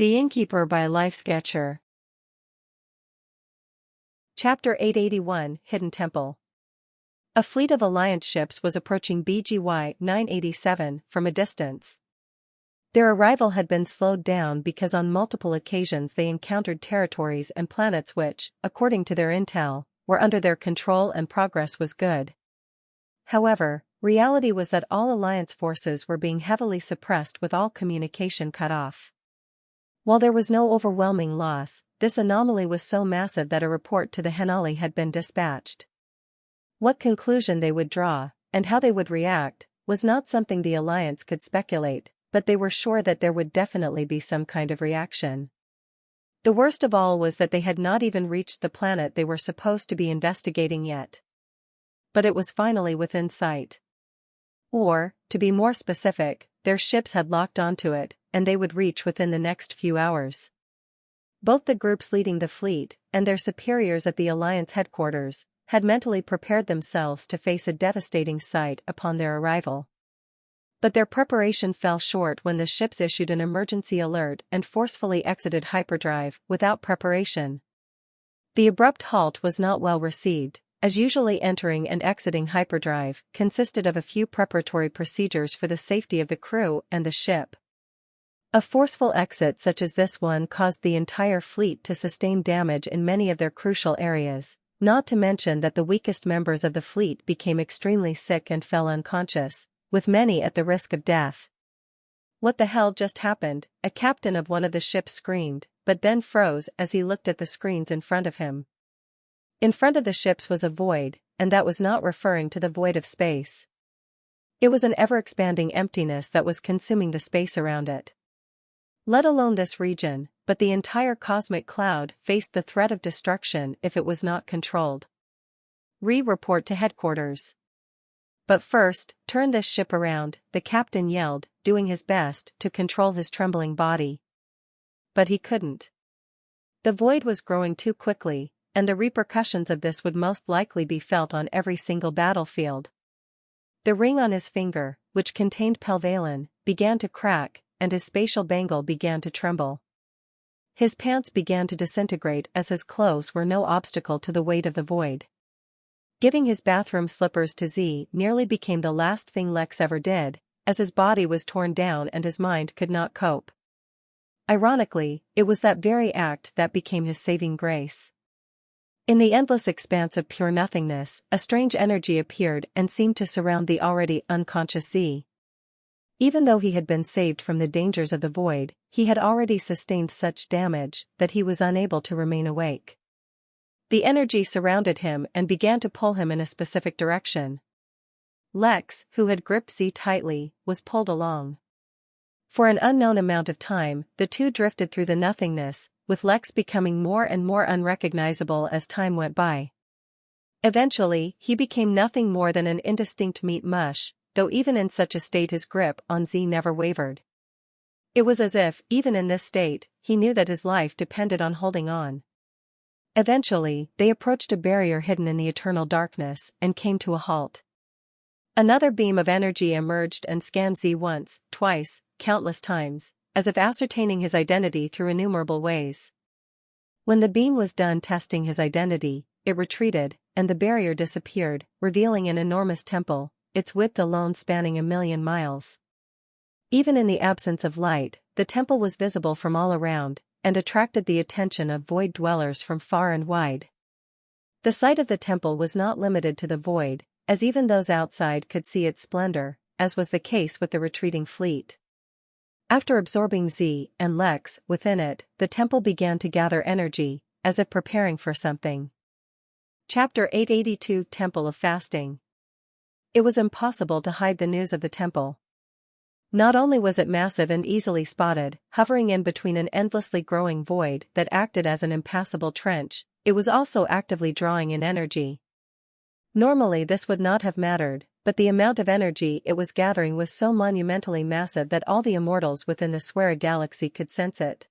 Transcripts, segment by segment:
The Innkeeper by Life Sketcher. Chapter 881 Hidden Temple. A fleet of Alliance ships was approaching BGY 987 from a distance. Their arrival had been slowed down because on multiple occasions they encountered territories and planets which, according to their intel, were under their control and progress was good. However, reality was that all Alliance forces were being heavily suppressed with all communication cut off. While there was no overwhelming loss, this anomaly was so massive that a report to the Henali had been dispatched. What conclusion they would draw, and how they would react, was not something the Alliance could speculate, but they were sure that there would definitely be some kind of reaction. The worst of all was that they had not even reached the planet they were supposed to be investigating yet. But it was finally within sight. Or, to be more specific, their ships had locked onto it, and they would reach within the next few hours. Both the groups leading the fleet, and their superiors at the Alliance headquarters, had mentally prepared themselves to face a devastating sight upon their arrival. But their preparation fell short when the ships issued an emergency alert and forcefully exited hyperdrive without preparation. The abrupt halt was not well received, as usually entering and exiting hyperdrive consisted of a few preparatory procedures for the safety of the crew and the ship. A forceful exit such as this one caused the entire fleet to sustain damage in many of their crucial areas, not to mention that the weakest members of the fleet became extremely sick and fell unconscious, with many at the risk of death. "What the hell just happened?" a captain of one of the ships screamed, but then froze as he looked at the screens in front of him. In front of the ships was a void, and that was not referring to the void of space. It was an ever-expanding emptiness that was consuming the space around it. Let alone this region, but the entire cosmic cloud faced the threat of destruction if it was not controlled. Report to headquarters. "But first, turn this ship around," the captain yelled, doing his best to control his trembling body. But he couldn't. The void was growing too quickly, and the repercussions of this would most likely be felt on every single battlefield. The ring on his finger, which contained pelvalin, began to crack, and his spatial bangle began to tremble. His pants began to disintegrate as his clothes were no obstacle to the weight of the void. Giving his bathroom slippers to Z nearly became the last thing Lex ever did, as his body was torn down and his mind could not cope. Ironically, it was that very act that became his saving grace. In the endless expanse of pure nothingness, a strange energy appeared and seemed to surround the already unconscious Z. Even though he had been saved from the dangers of the void, he had already sustained such damage that he was unable to remain awake. The energy surrounded him and began to pull him in a specific direction. Lex, who had gripped Z tightly, was pulled along. For an unknown amount of time, the two drifted through the nothingness, with Lex becoming more and more unrecognizable as time went by. Eventually, he became nothing more than an indistinct meat mush, though even in such a state his grip on Z never wavered. It was as if, even in this state, he knew that his life depended on holding on. Eventually, they approached a barrier hidden in the eternal darkness and came to a halt. Another beam of energy emerged and scanned Z once, twice, countless times, as if ascertaining his identity through innumerable ways. When the beam was done testing his identity, it retreated, and the barrier disappeared, revealing an enormous temple, its width alone spanning 1,000,000 miles. Even in the absence of light, the temple was visible from all around, and attracted the attention of void dwellers from far and wide. The sight of the temple was not limited to the void, as even those outside could see its splendor, as was the case with the retreating fleet. After absorbing Z and Lex within it, the temple began to gather energy, as if preparing for something. Chapter 882 Temple of Fasting. It was impossible to hide the news of the temple. Not only was it massive and easily spotted, hovering in between an endlessly growing void that acted as an impassable trench, it was also actively drawing in energy. Normally this would not have mattered, but the amount of energy it was gathering was so monumentally massive that all the immortals within the Swirling galaxy could sense it.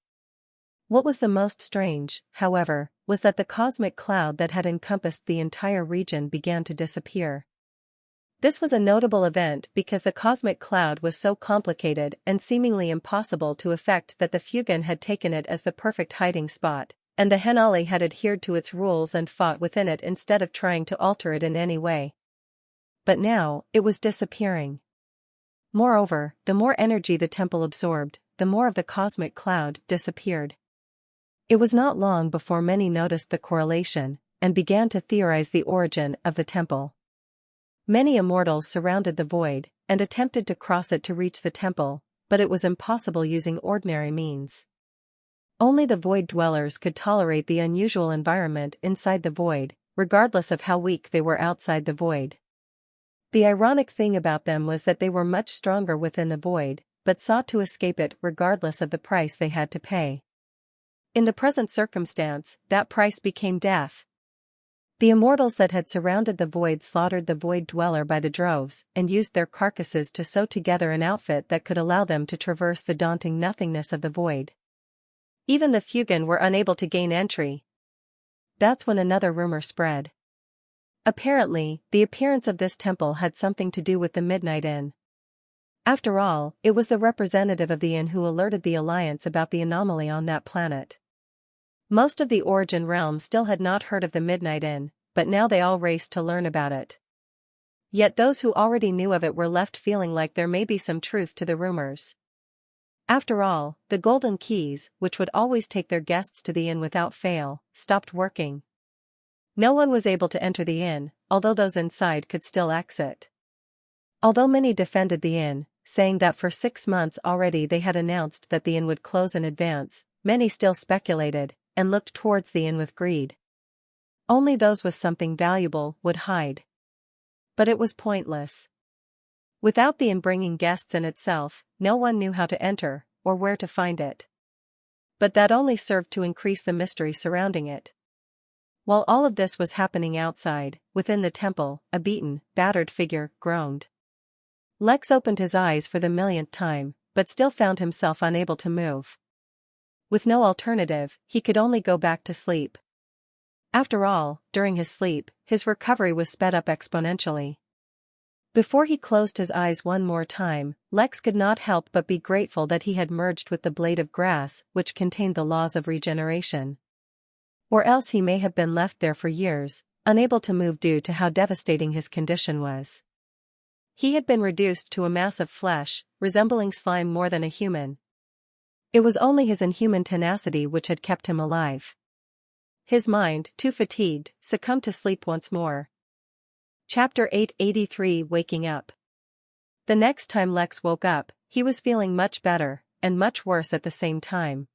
What was the most strange, however, was that the cosmic cloud that had encompassed the entire region began to disappear. This was a notable event because the cosmic cloud was so complicated and seemingly impossible to effect that the Fuegan had taken it as the perfect hiding spot, and the Henali had adhered to its rules and fought within it instead of trying to alter it in any way. But now, it was disappearing. Moreover, the more energy the temple absorbed, the more of the cosmic cloud disappeared. It was not long before many noticed the correlation, and began to theorize the origin of the temple. Many immortals surrounded the void, and attempted to cross it to reach the temple, but it was impossible using ordinary means. Only the void dwellers could tolerate the unusual environment inside the void, regardless of how weak they were outside the void. The ironic thing about them was that they were much stronger within the void, but sought to escape it regardless of the price they had to pay. In the present circumstance, that price became death. The immortals that had surrounded the void slaughtered the void dweller by the droves, and used their carcasses to sew together an outfit that could allow them to traverse the daunting nothingness of the void. Even the Fuegan were unable to gain entry. That's when another rumor spread. Apparently, the appearance of this temple had something to do with the Midnight Inn. After all, it was the representative of the Inn who alerted the Alliance about the anomaly on that planet. Most of the Origin realm still had not heard of the Midnight Inn, but now they all raced to learn about it. Yet those who already knew of it were left feeling like there may be some truth to the rumors. After all, the golden keys, which would always take their guests to the inn without fail, stopped working. No one was able to enter the inn, although those inside could still exit. Although many defended the inn, saying that for 6 months already they had announced that the inn would close in advance, many still speculated, and looked towards the inn with greed. Only those with something valuable would hide. But it was pointless. Without the inn bringing guests in itself, no one knew how to enter, or where to find it. But that only served to increase the mystery surrounding it. While all of this was happening outside, within the temple, a beaten, battered figure groaned. Lex opened his eyes for the millionth time, but still found himself unable to move. With no alternative, he could only go back to sleep. After all, during his sleep, his recovery was sped up exponentially. Before he closed his eyes one more time, Lex could not help but be grateful that he had merged with the blade of grass which contained the laws of regeneration. Or else he may have been left there for years, unable to move due to how devastating his condition was. He had been reduced to a mass of flesh, resembling slime more than a human. It was only his inhuman tenacity which had kept him alive. His mind, too fatigued, succumbed to sleep once more. Chapter 883 Waking Up. The next time Lex woke up, he was feeling much better, and much worse at the same time.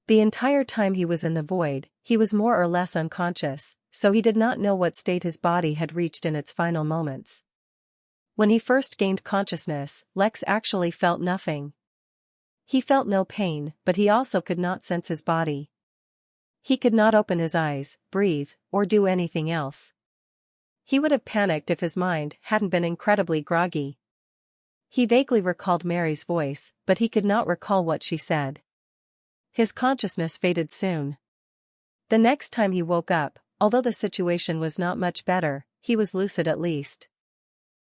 The entire time he was in the void, he was more or less unconscious, so he did not know what state his body had reached in its final moments. When he first gained consciousness, Lex actually felt nothing. He felt no pain, but he also could not sense his body. He could not open his eyes, breathe, or do anything else. He would have panicked if his mind hadn't been incredibly groggy. He vaguely recalled Mary's voice, but he could not recall what she said. His consciousness faded soon. The next time he woke up, although the situation was not much better, he was lucid at least.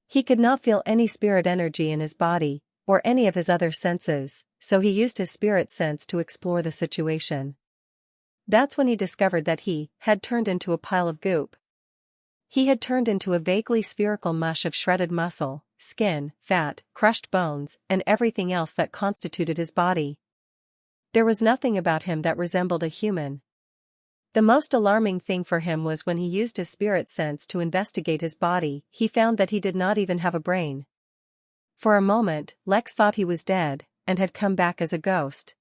He could not feel any spirit energy in his body, or any of his other senses, so he used his spirit sense to explore the situation. That's when he discovered that he had turned into a pile of goop. He had turned into a vaguely spherical mush of shredded muscle, skin, fat, crushed bones, and everything else that constituted his body. There was nothing about him that resembled a human. The most alarming thing for him was when he used his spirit sense to investigate his body, he found that he did not even have a brain. For a moment, Lex thought he was dead, and had come back as a ghost.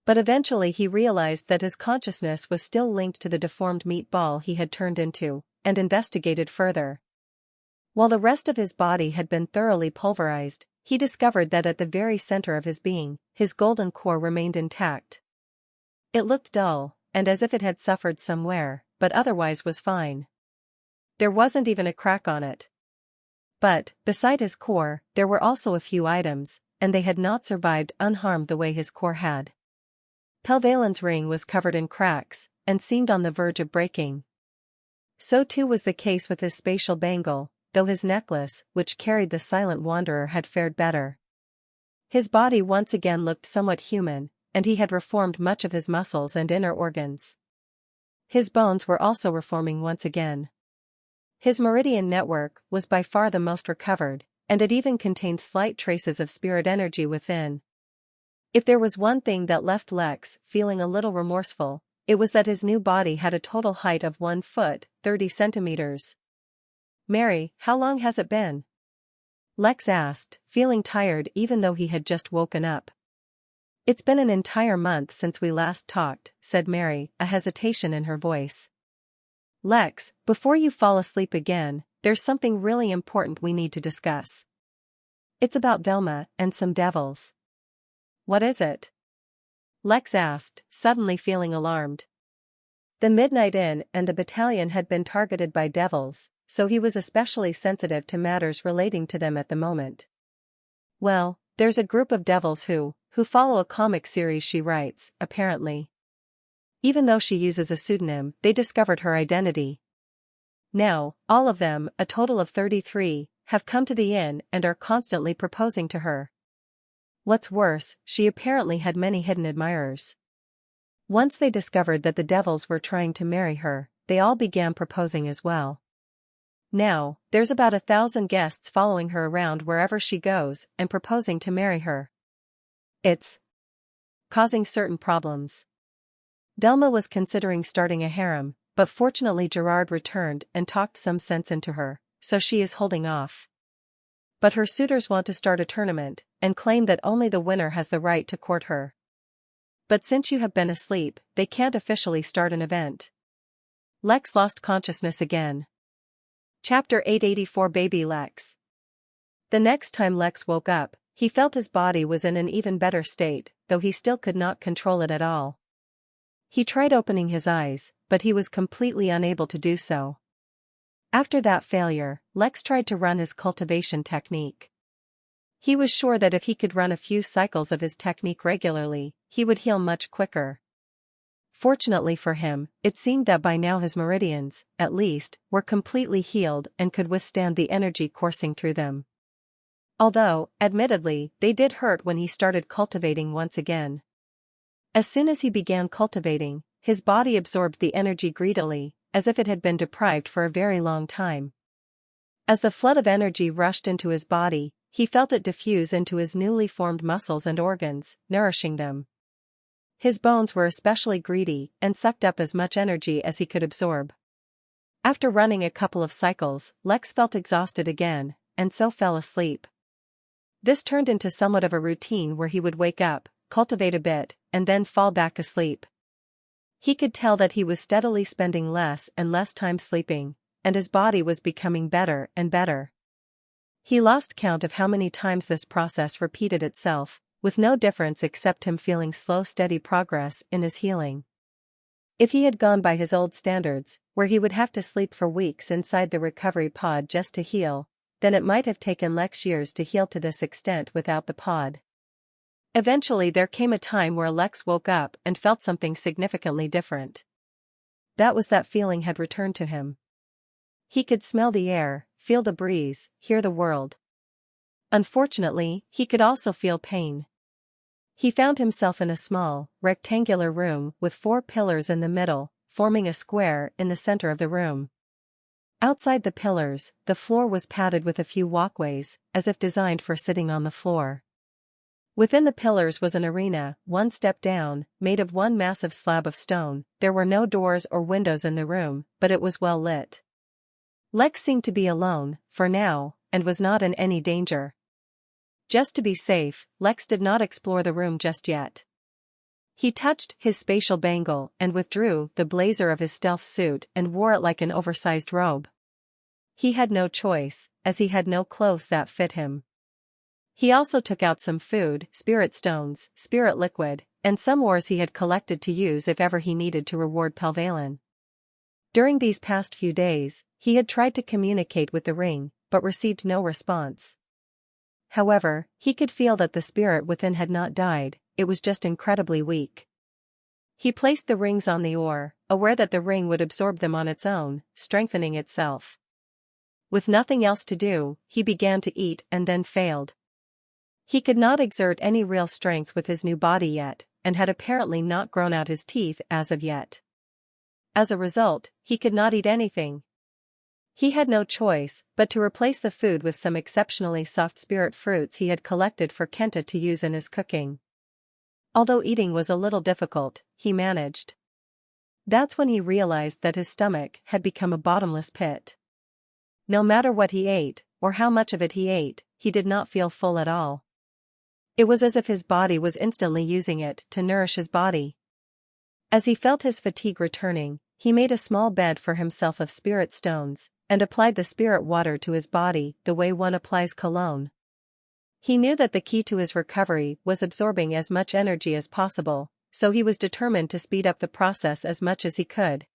But eventually he realized that his consciousness was still linked to the deformed meatball he had turned into, and investigated further. While the rest of his body had been thoroughly pulverized, he discovered that at the very center of his being, his golden core remained intact. It looked dull, and as if it had suffered somewhere, but otherwise was fine. There wasn't even a crack on it. But, beside his core, there were also a few items, and they had not survived unharmed the way his core had. Pelvalin's ring was covered in cracks, and seemed on the verge of breaking. So too was the case with his spatial bangle, though his necklace, which carried the silent wanderer, had fared better. His body once again looked somewhat human, and he had reformed much of his muscles and inner organs. His bones were also reforming once again. His meridian network was by far the most recovered, and it even contained slight traces of spirit energy within. If there was one thing that left Lex feeling a little remorseful, it was that his new body had a total height of 1 foot, 30 centimeters. "Mary, how long has it been?" Lex asked, feeling tired even though he had just woken up. "It's been an entire month since we last talked," said Mary, a hesitation in her voice. "Lex, before you fall asleep again, there's something really important we need to discuss. It's about Velma and some devils." "What is it?" Lex asked, suddenly feeling alarmed. The Midnight Inn and the battalion had been targeted by devils, so he was especially sensitive to matters relating to them at the moment. "Well, there's a group of devils who follow a comic series she writes, apparently. Even though she uses a pseudonym, they discovered her identity. Now, all of them, a total of 33, have come to the inn and are constantly proposing to her. What's worse, she apparently had many hidden admirers. Once they discovered that the devils were trying to marry her, they all began proposing as well. Now, there's about 1,000 guests following her around wherever she goes and proposing to marry her. It's causing certain problems." Delma was considering starting a harem, but fortunately Gerard returned and talked some sense into her, so she is holding off. But her suitors want to start a tournament, and claim that only the winner has the right to court her. But since you have been asleep, they can't officially start an event. Lex lost consciousness again. Chapter 884 Baby Lex. The next time Lex woke up, he felt his body was in an even better state, though he still could not control it at all. He tried opening his eyes, but he was completely unable to do so. After that failure, Lex tried to run his cultivation technique. He was sure that if he could run a few cycles of his technique regularly, he would heal much quicker. Fortunately for him, it seemed that by now his meridians, at least, were completely healed and could withstand the energy coursing through them. Although, admittedly, they did hurt when he started cultivating once again. As soon as he began cultivating, his body absorbed the energy greedily, as if it had been deprived for a very long time. As the flood of energy rushed into his body, he felt it diffuse into his newly formed muscles and organs, nourishing them. His bones were especially greedy and sucked up as much energy as he could absorb. After running a couple of cycles, Lex felt exhausted again, and so fell asleep. This turned into somewhat of a routine where he would wake up, cultivate a bit, and then fall back asleep. He could tell that he was steadily spending less and less time sleeping, and his body was becoming better and better. He lost count of how many times this process repeated itself, with no difference except him feeling slow steady progress in his healing. If he had gone by his old standards, where he would have to sleep for weeks inside the recovery pod just to heal, then it might have taken Lex years to heal to this extent without the pod. Eventually there came a time where Lex woke up and felt something significantly different. That was that feeling had returned to him. He could smell the air, feel the breeze, hear the world. Unfortunately, he could also feel pain. He found himself in a small, rectangular room with 4 pillars in the middle, forming a square in the center of the room. Outside the pillars, the floor was padded with a few walkways, as if designed for sitting on the floor. Within the pillars was an arena, 1 step down, made of 1 massive slab of stone. There were no doors or windows in the room, but it was well lit. Lex seemed to be alone, for now, and was not in any danger. Just to be safe, Lex did not explore the room just yet. He touched his spatial bangle and withdrew the blazer of his stealth suit and wore it like an oversized robe. He had no choice, as he had no clothes that fit him. He also took out some food, spirit stones, spirit liquid, and some ores he had collected to use if ever he needed to reward Pelvalin. During these past few days, he had tried to communicate with the ring, but received no response. However, he could feel that the spirit within had not died, it was just incredibly weak. He placed the rings on the ore, aware that the ring would absorb them on its own, strengthening itself. With nothing else to do, he began to eat and then failed. He could not exert any real strength with his new body yet, and had apparently not grown out his teeth as of yet. As a result, he could not eat anything. He had no choice but to replace the food with some exceptionally soft spirit fruits he had collected for Kenta to use in his cooking. Although eating was a little difficult, he managed. That's when he realized that his stomach had become a bottomless pit. No matter what he ate, or how much of it he ate, he did not feel full at all. It was as if his body was instantly using it to nourish his body. As he felt his fatigue returning, he made a small bed for himself of spirit stones, and applied the spirit water to his body the way one applies cologne. He knew that the key to his recovery was absorbing as much energy as possible, so he was determined to speed up the process as much as he could.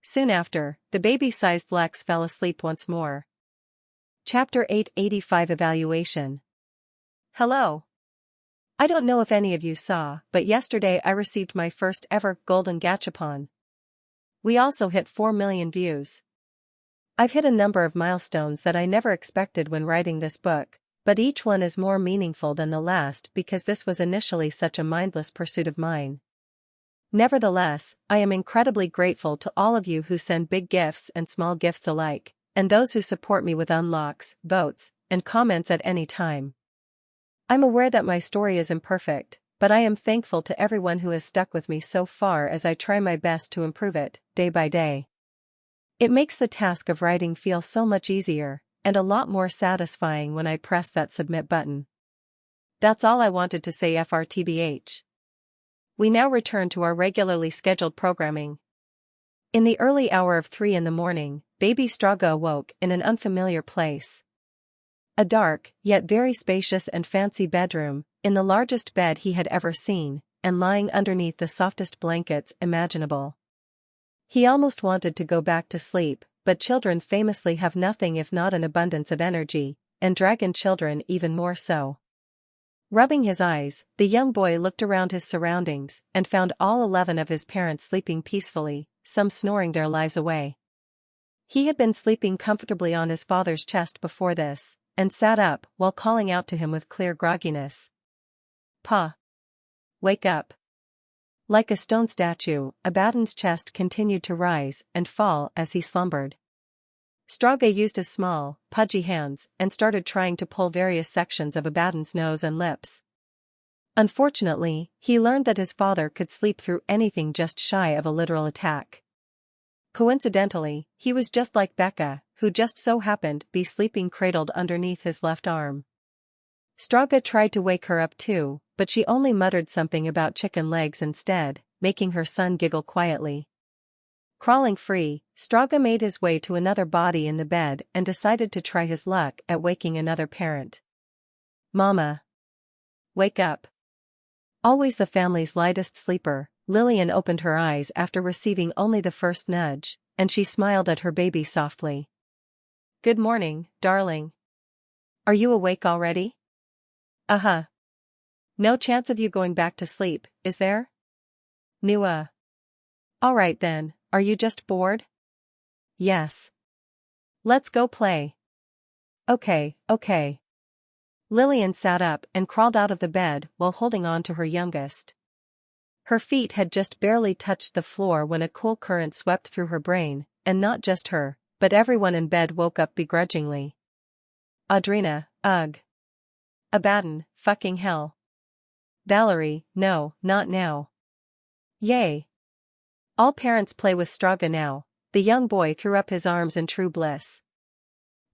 Soon after, the baby-sized Lex fell asleep once more. Chapter 885 Evaluation. Hello. I don't know if any of you saw, but yesterday I received my first ever golden gachapon. We also hit 4 million views. I've hit a number of milestones that I never expected when writing this book, but each one is more meaningful than the last because this was initially such a mindless pursuit of mine. Nevertheless, I am incredibly grateful to all of you who send big gifts and small gifts alike, and those who support me with unlocks, votes, and comments at any time. I'm aware that my story is imperfect, but I am thankful to everyone who has stuck with me so far as I try my best to improve it, day by day. It makes the task of writing feel so much easier, and a lot more satisfying when I press that submit button. That's all I wanted to say FRTBH. We now return to our regularly scheduled programming. In the early hour of 3 in the morning, baby Straga awoke in an unfamiliar place. A dark, yet very spacious and fancy bedroom, in the largest bed he had ever seen, and lying underneath the softest blankets imaginable. He almost wanted to go back to sleep, but children famously have nothing if not an abundance of energy, and dragon children even more so. Rubbing his eyes, the young boy looked around his surroundings and found all 11 of his parents sleeping peacefully, some snoring their lives away. He had been sleeping comfortably on his father's chest before this, and sat up while calling out to him with clear grogginess. Pa! Wake up! Like a stone statue, Abaddon's chest continued to rise and fall as he slumbered. Straga used his small, pudgy hands and started trying to pull various sections of Abaddon's nose and lips. Unfortunately, he learned that his father could sleep through anything just shy of a literal attack. Coincidentally, he was just like Becca, who just so happened to be sleeping cradled underneath his left arm. Straga tried to wake her up too, but she only muttered something about chicken legs instead, making her son giggle quietly. Crawling free, Straga made his way to another body in the bed and decided to try his luck at waking another parent. Mama! Wake up! Always the family's lightest sleeper, Lillian opened her eyes after receiving only the first nudge, and she smiled at her baby softly. Good morning, darling. Are you awake already? Uh-huh. No chance of you going back to sleep, is there? Nua. Alright then, are you just bored? Yes. Let's go play. Okay. Lillian sat up and crawled out of the bed while holding on to her youngest. Her feet had just barely touched the floor when a cool current swept through her brain, and not just her, but everyone in bed woke up begrudgingly. Audrina, ugh. Abaddon, fucking hell. Valerie, no, not now. Yay. All parents play with Straga now. The young boy threw up his arms in true bliss.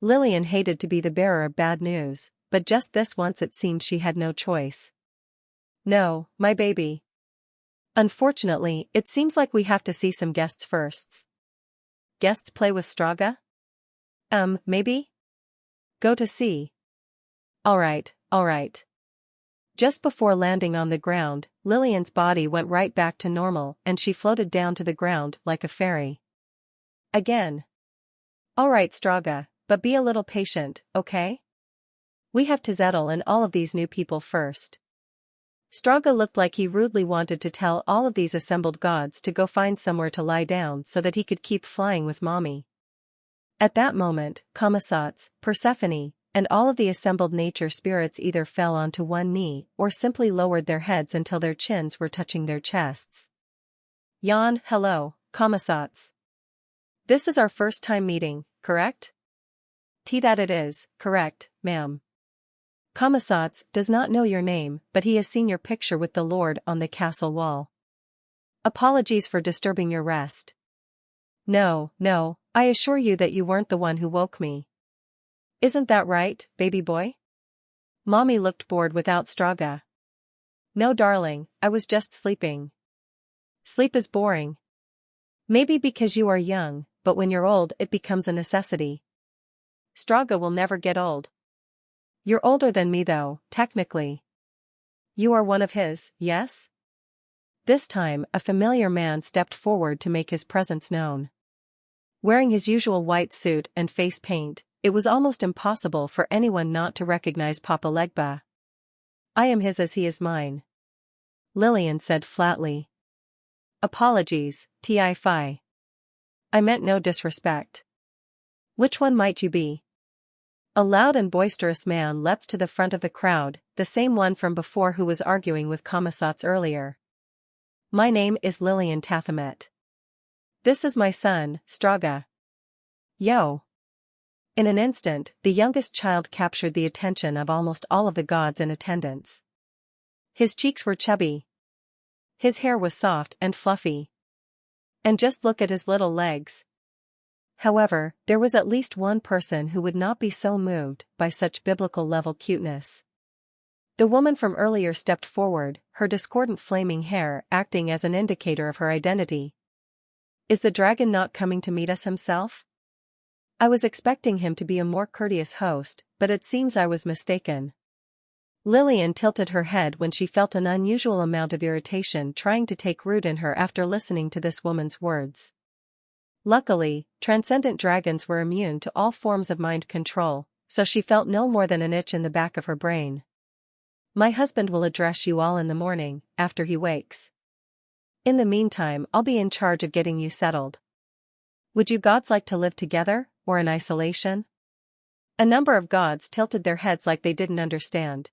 Lillian hated to be the bearer of bad news, but just this once it seemed she had no choice. No, my baby. Unfortunately, it seems like we have to see some guests first. Guests play with Straga? Maybe? Go to see. Alright. Just before landing on the ground, Lillian's body went right back to normal and she floated down to the ground like a fairy. Again. Alright Straga, but be a little patient, okay? We have to settle in all of these new people first. Straga looked like he rudely wanted to tell all of these assembled gods to go find somewhere to lie down so that he could keep flying with mommy. At that moment, Kamisats, Persephone, and all of the assembled nature spirits either fell onto one knee or simply lowered their heads until their chins were touching their chests. Yawn, hello, Kamisats. This is our first time meeting, correct? That it is, correct, ma'am. Kamisats does not know your name, but he has seen your picture with the Lord on the castle wall. Apologies for disturbing your rest. No, I assure you that you weren't the one who woke me. Isn't that right, baby boy? Mommy looked bored without Straga. No darling, I was just sleeping. Sleep is boring. Maybe because you are young, but when you're old it becomes a necessity. Straga will never get old. You're older than me though, technically. You are one of his, yes? This time, a familiar man stepped forward to make his presence known. Wearing his usual white suit and face paint, it was almost impossible for anyone not to recognize Papa Legba. I am his as he is mine. Lillian said flatly. Apologies, Ti-Fi. I meant no disrespect. Which one might you be? A loud and boisterous man leapt to the front of the crowd, the same one from before who was arguing with Kamisats earlier. My name is Lillian Tathamet. This is my son, Straga. Yo. In an instant, the youngest child captured the attention of almost all of the gods in attendance. His cheeks were chubby. His hair was soft and fluffy. And just look at his little legs. However, there was at least one person who would not be so moved by such biblical-level cuteness. The woman from earlier stepped forward, her discordant flaming hair acting as an indicator of her identity. Is the dragon not coming to meet us himself? I was expecting him to be a more courteous host, but it seems I was mistaken. Lillian tilted her head when she felt an unusual amount of irritation trying to take root in her after listening to this woman's words. Luckily, transcendent dragons were immune to all forms of mind control, so she felt no more than an itch in the back of her brain. My husband will address you all in the morning, after he wakes. In the meantime, I'll be in charge of getting you settled. Would you gods like to live together, or in isolation? A number of gods tilted their heads like they didn't understand.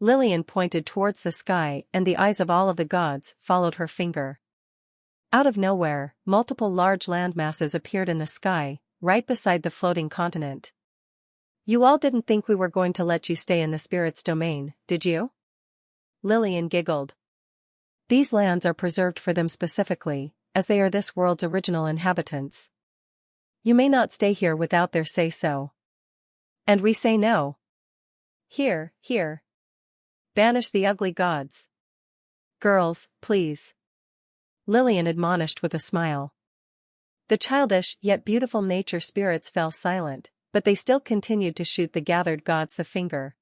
Lillian pointed towards the sky and the eyes of all of the gods followed her finger. Out of nowhere, multiple large landmasses appeared in the sky, right beside the floating continent. You all didn't think we were going to let you stay in the spirit's domain, did you? Lillian giggled. These lands are preserved for them specifically, as they are this world's original inhabitants. You may not stay here without their say-so. And we say no. Here. Banish the ugly gods. Girls, please. Lillian admonished with a smile. The childish yet beautiful nature spirits fell silent, but they still continued to shoot the gathered gods the finger.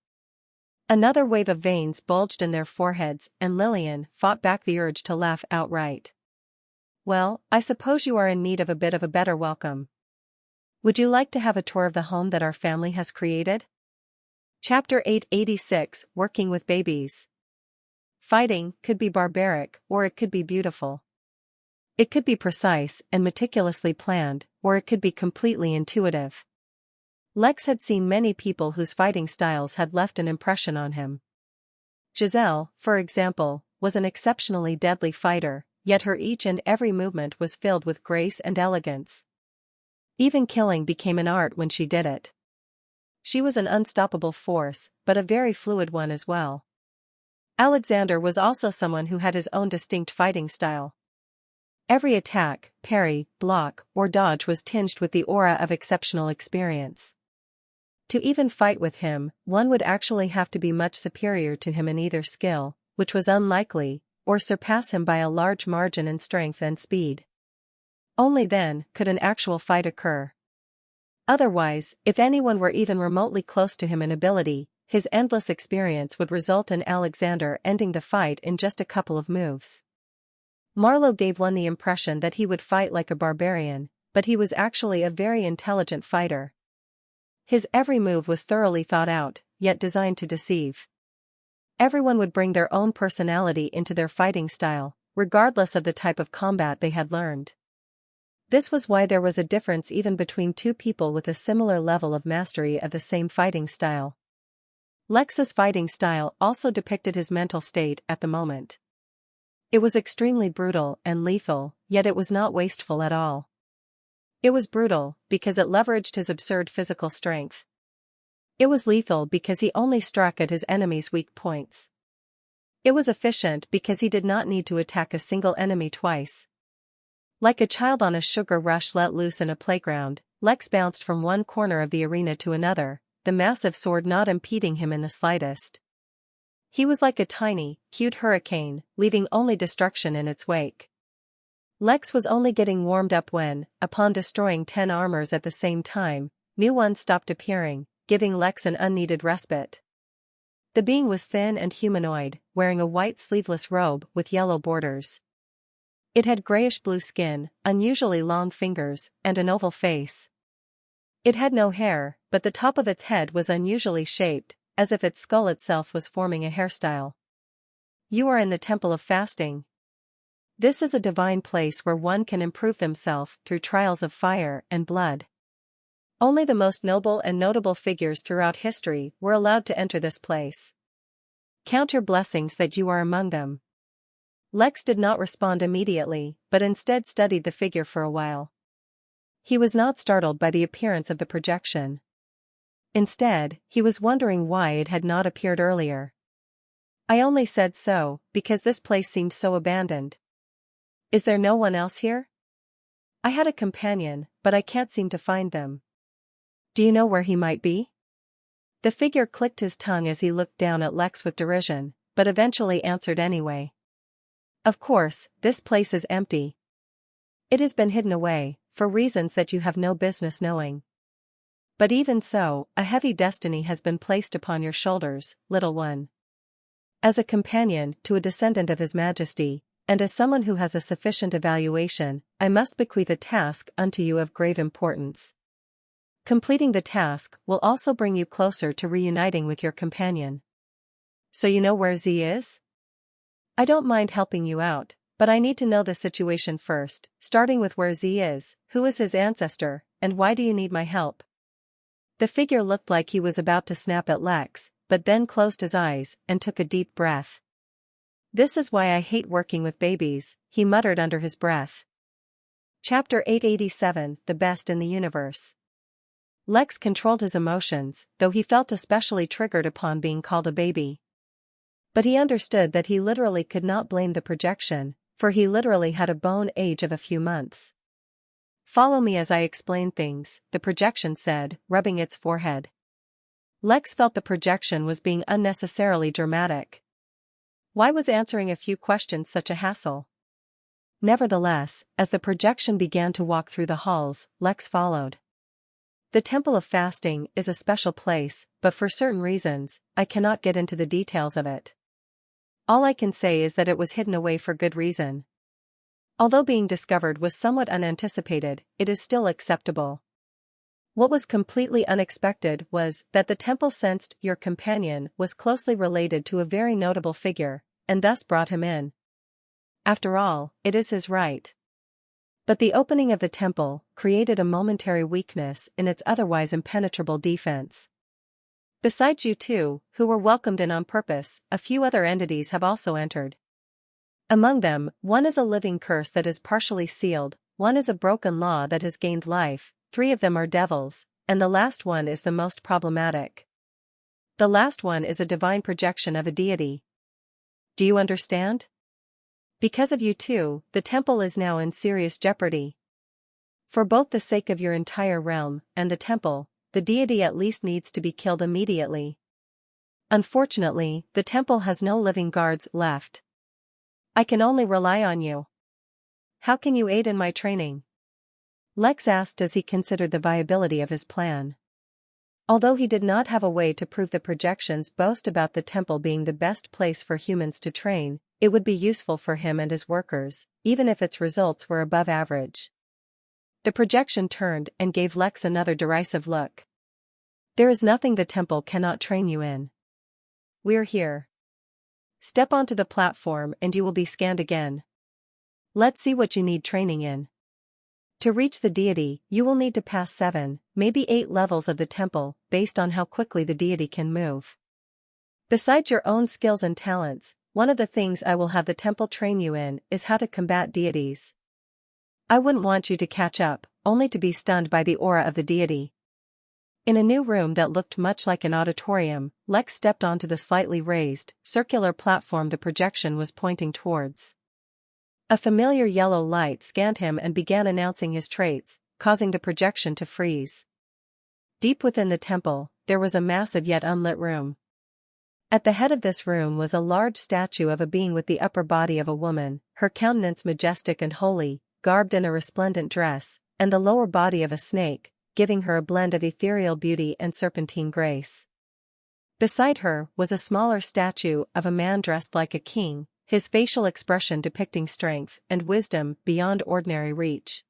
Another wave of veins bulged in their foreheads and Lillian fought back the urge to laugh outright. Well, I suppose you are in need of a bit of a better welcome. Would you like to have a tour of the home that our family has created? Chapter 886, Working with Babies. Fighting could be barbaric, or it could be beautiful. It could be precise and meticulously planned, or it could be completely intuitive. Lex had seen many people whose fighting styles had left an impression on him. Giselle, for example, was an exceptionally deadly fighter, yet her each and every movement was filled with grace and elegance. Even killing became an art when she did it. She was an unstoppable force, but a very fluid one as well. Alexander was also someone who had his own distinct fighting style. Every attack, parry, block, or dodge was tinged with the aura of exceptional experience. To even fight with him, one would actually have to be much superior to him in either skill, which was unlikely, or surpass him by a large margin in strength and speed. Only then could an actual fight occur. Otherwise, if anyone were even remotely close to him in ability, his endless experience would result in Alexander ending the fight in just a couple of moves. Marlowe gave one the impression that he would fight like a barbarian, but he was actually a very intelligent fighter. His every move was thoroughly thought out, yet designed to deceive. Everyone would bring their own personality into their fighting style, regardless of the type of combat they had learned. This was why there was a difference even between two people with a similar level of mastery of the same fighting style. Lex's fighting style also depicted his mental state at the moment. It was extremely brutal and lethal, yet it was not wasteful at all. It was brutal because it leveraged his absurd physical strength. It was lethal because he only struck at his enemy's weak points. It was efficient because he did not need to attack a single enemy twice. Like a child on a sugar rush let loose in a playground, Lex bounced from one corner of the arena to another, the massive sword not impeding him in the slightest. He was like a tiny, cute hurricane, leaving only destruction in its wake. Lex was only getting warmed up when, upon destroying 10 armors at the same time, new ones stopped appearing, giving Lex an unneeded respite. The being was thin and humanoid, wearing a white sleeveless robe with yellow borders. It had grayish-blue skin, unusually long fingers, and an oval face. It had no hair, but the top of its head was unusually shaped, as if its skull itself was forming a hairstyle. You are in the Temple of Fasting. This is a divine place where one can improve themselves through trials of fire and blood. Only the most noble and notable figures throughout history were allowed to enter this place. Count your blessings that you are among them. Lex did not respond immediately, but instead studied the figure for a while. He was not startled by the appearance of the projection. Instead, he was wondering why it had not appeared earlier. I only said so, because this place seemed so abandoned. Is there no one else here? I had a companion, but I can't seem to find them. Do you know where he might be? The figure clicked his tongue as he looked down at Lex with derision, but eventually answered anyway. Of course, this place is empty. It has been hidden away, for reasons that you have no business knowing. But even so, a heavy destiny has been placed upon your shoulders, little one. As a companion to a descendant of His Majesty, and as someone who has a sufficient evaluation, I must bequeath a task unto you of grave importance. Completing the task will also bring you closer to reuniting with your companion. So you know where Z is? I don't mind helping you out, but I need to know the situation first, starting with where Z is, who is his ancestor, and why do you need my help? The figure looked like he was about to snap at Lex, but then closed his eyes and took a deep breath. This is why I hate working with babies, he muttered under his breath. Chapter 887, The Best in the Universe. Lex controlled his emotions, though he felt especially triggered upon being called a baby. But he understood that he literally could not blame the projection, for he literally had a bone age of a few months. Follow me as I explain things, the projection said, rubbing its forehead. Lex felt the projection was being unnecessarily dramatic. Why was answering a few questions such a hassle? Nevertheless, as the projection began to walk through the halls, Lex followed. The Temple of Fasting is a special place, but for certain reasons, I cannot get into the details of it. All I can say is that it was hidden away for good reason. Although being discovered was somewhat unanticipated, it is still acceptable. What was completely unexpected was that the temple sensed your companion was closely related to a very notable figure, and thus brought him in. After all, it is his right. But the opening of the temple created a momentary weakness in its otherwise impenetrable defense. Besides you two, who were welcomed in on purpose, a few other entities have also entered. Among them, one is a living curse that is partially sealed, one is a broken law that has gained life, 3 of them are devils, and the last one is the most problematic. The last one is a divine projection of a deity. Do you understand? Because of you two, the temple is now in serious jeopardy. For both the sake of your entire realm and the temple, the deity at least needs to be killed immediately. Unfortunately, the temple has no living guards left. I can only rely on you. How can you aid in my training? Lex asked as he considered the viability of his plan. Although he did not have a way to prove the projections boast about the temple being the best place for humans to train, it would be useful for him and his workers, even if its results were above average. The projection turned and gave Lex another derisive look. There is nothing the temple cannot train you in. We're here. Step onto the platform and you will be scanned again. Let's see what you need training in. To reach the deity, you will need to pass 7, maybe 8 levels of the temple, based on how quickly the deity can move. Besides your own skills and talents, one of the things I will have the temple train you in is how to combat deities. I wouldn't want you to catch up, only to be stunned by the aura of the deity. In a new room that looked much like an auditorium, Lex stepped onto the slightly raised, circular platform the projection was pointing towards. A familiar yellow light scanned him and began announcing his traits, causing the projection to freeze. Deep within the temple, there was a massive yet unlit room. At the head of this room was a large statue of a being with the upper body of a woman, her countenance majestic and holy, garbed in a resplendent dress, and the lower body of a snake, giving her a blend of ethereal beauty and serpentine grace. Beside her was a smaller statue of a man dressed like a king, his facial expression depicting strength and wisdom beyond ordinary reach.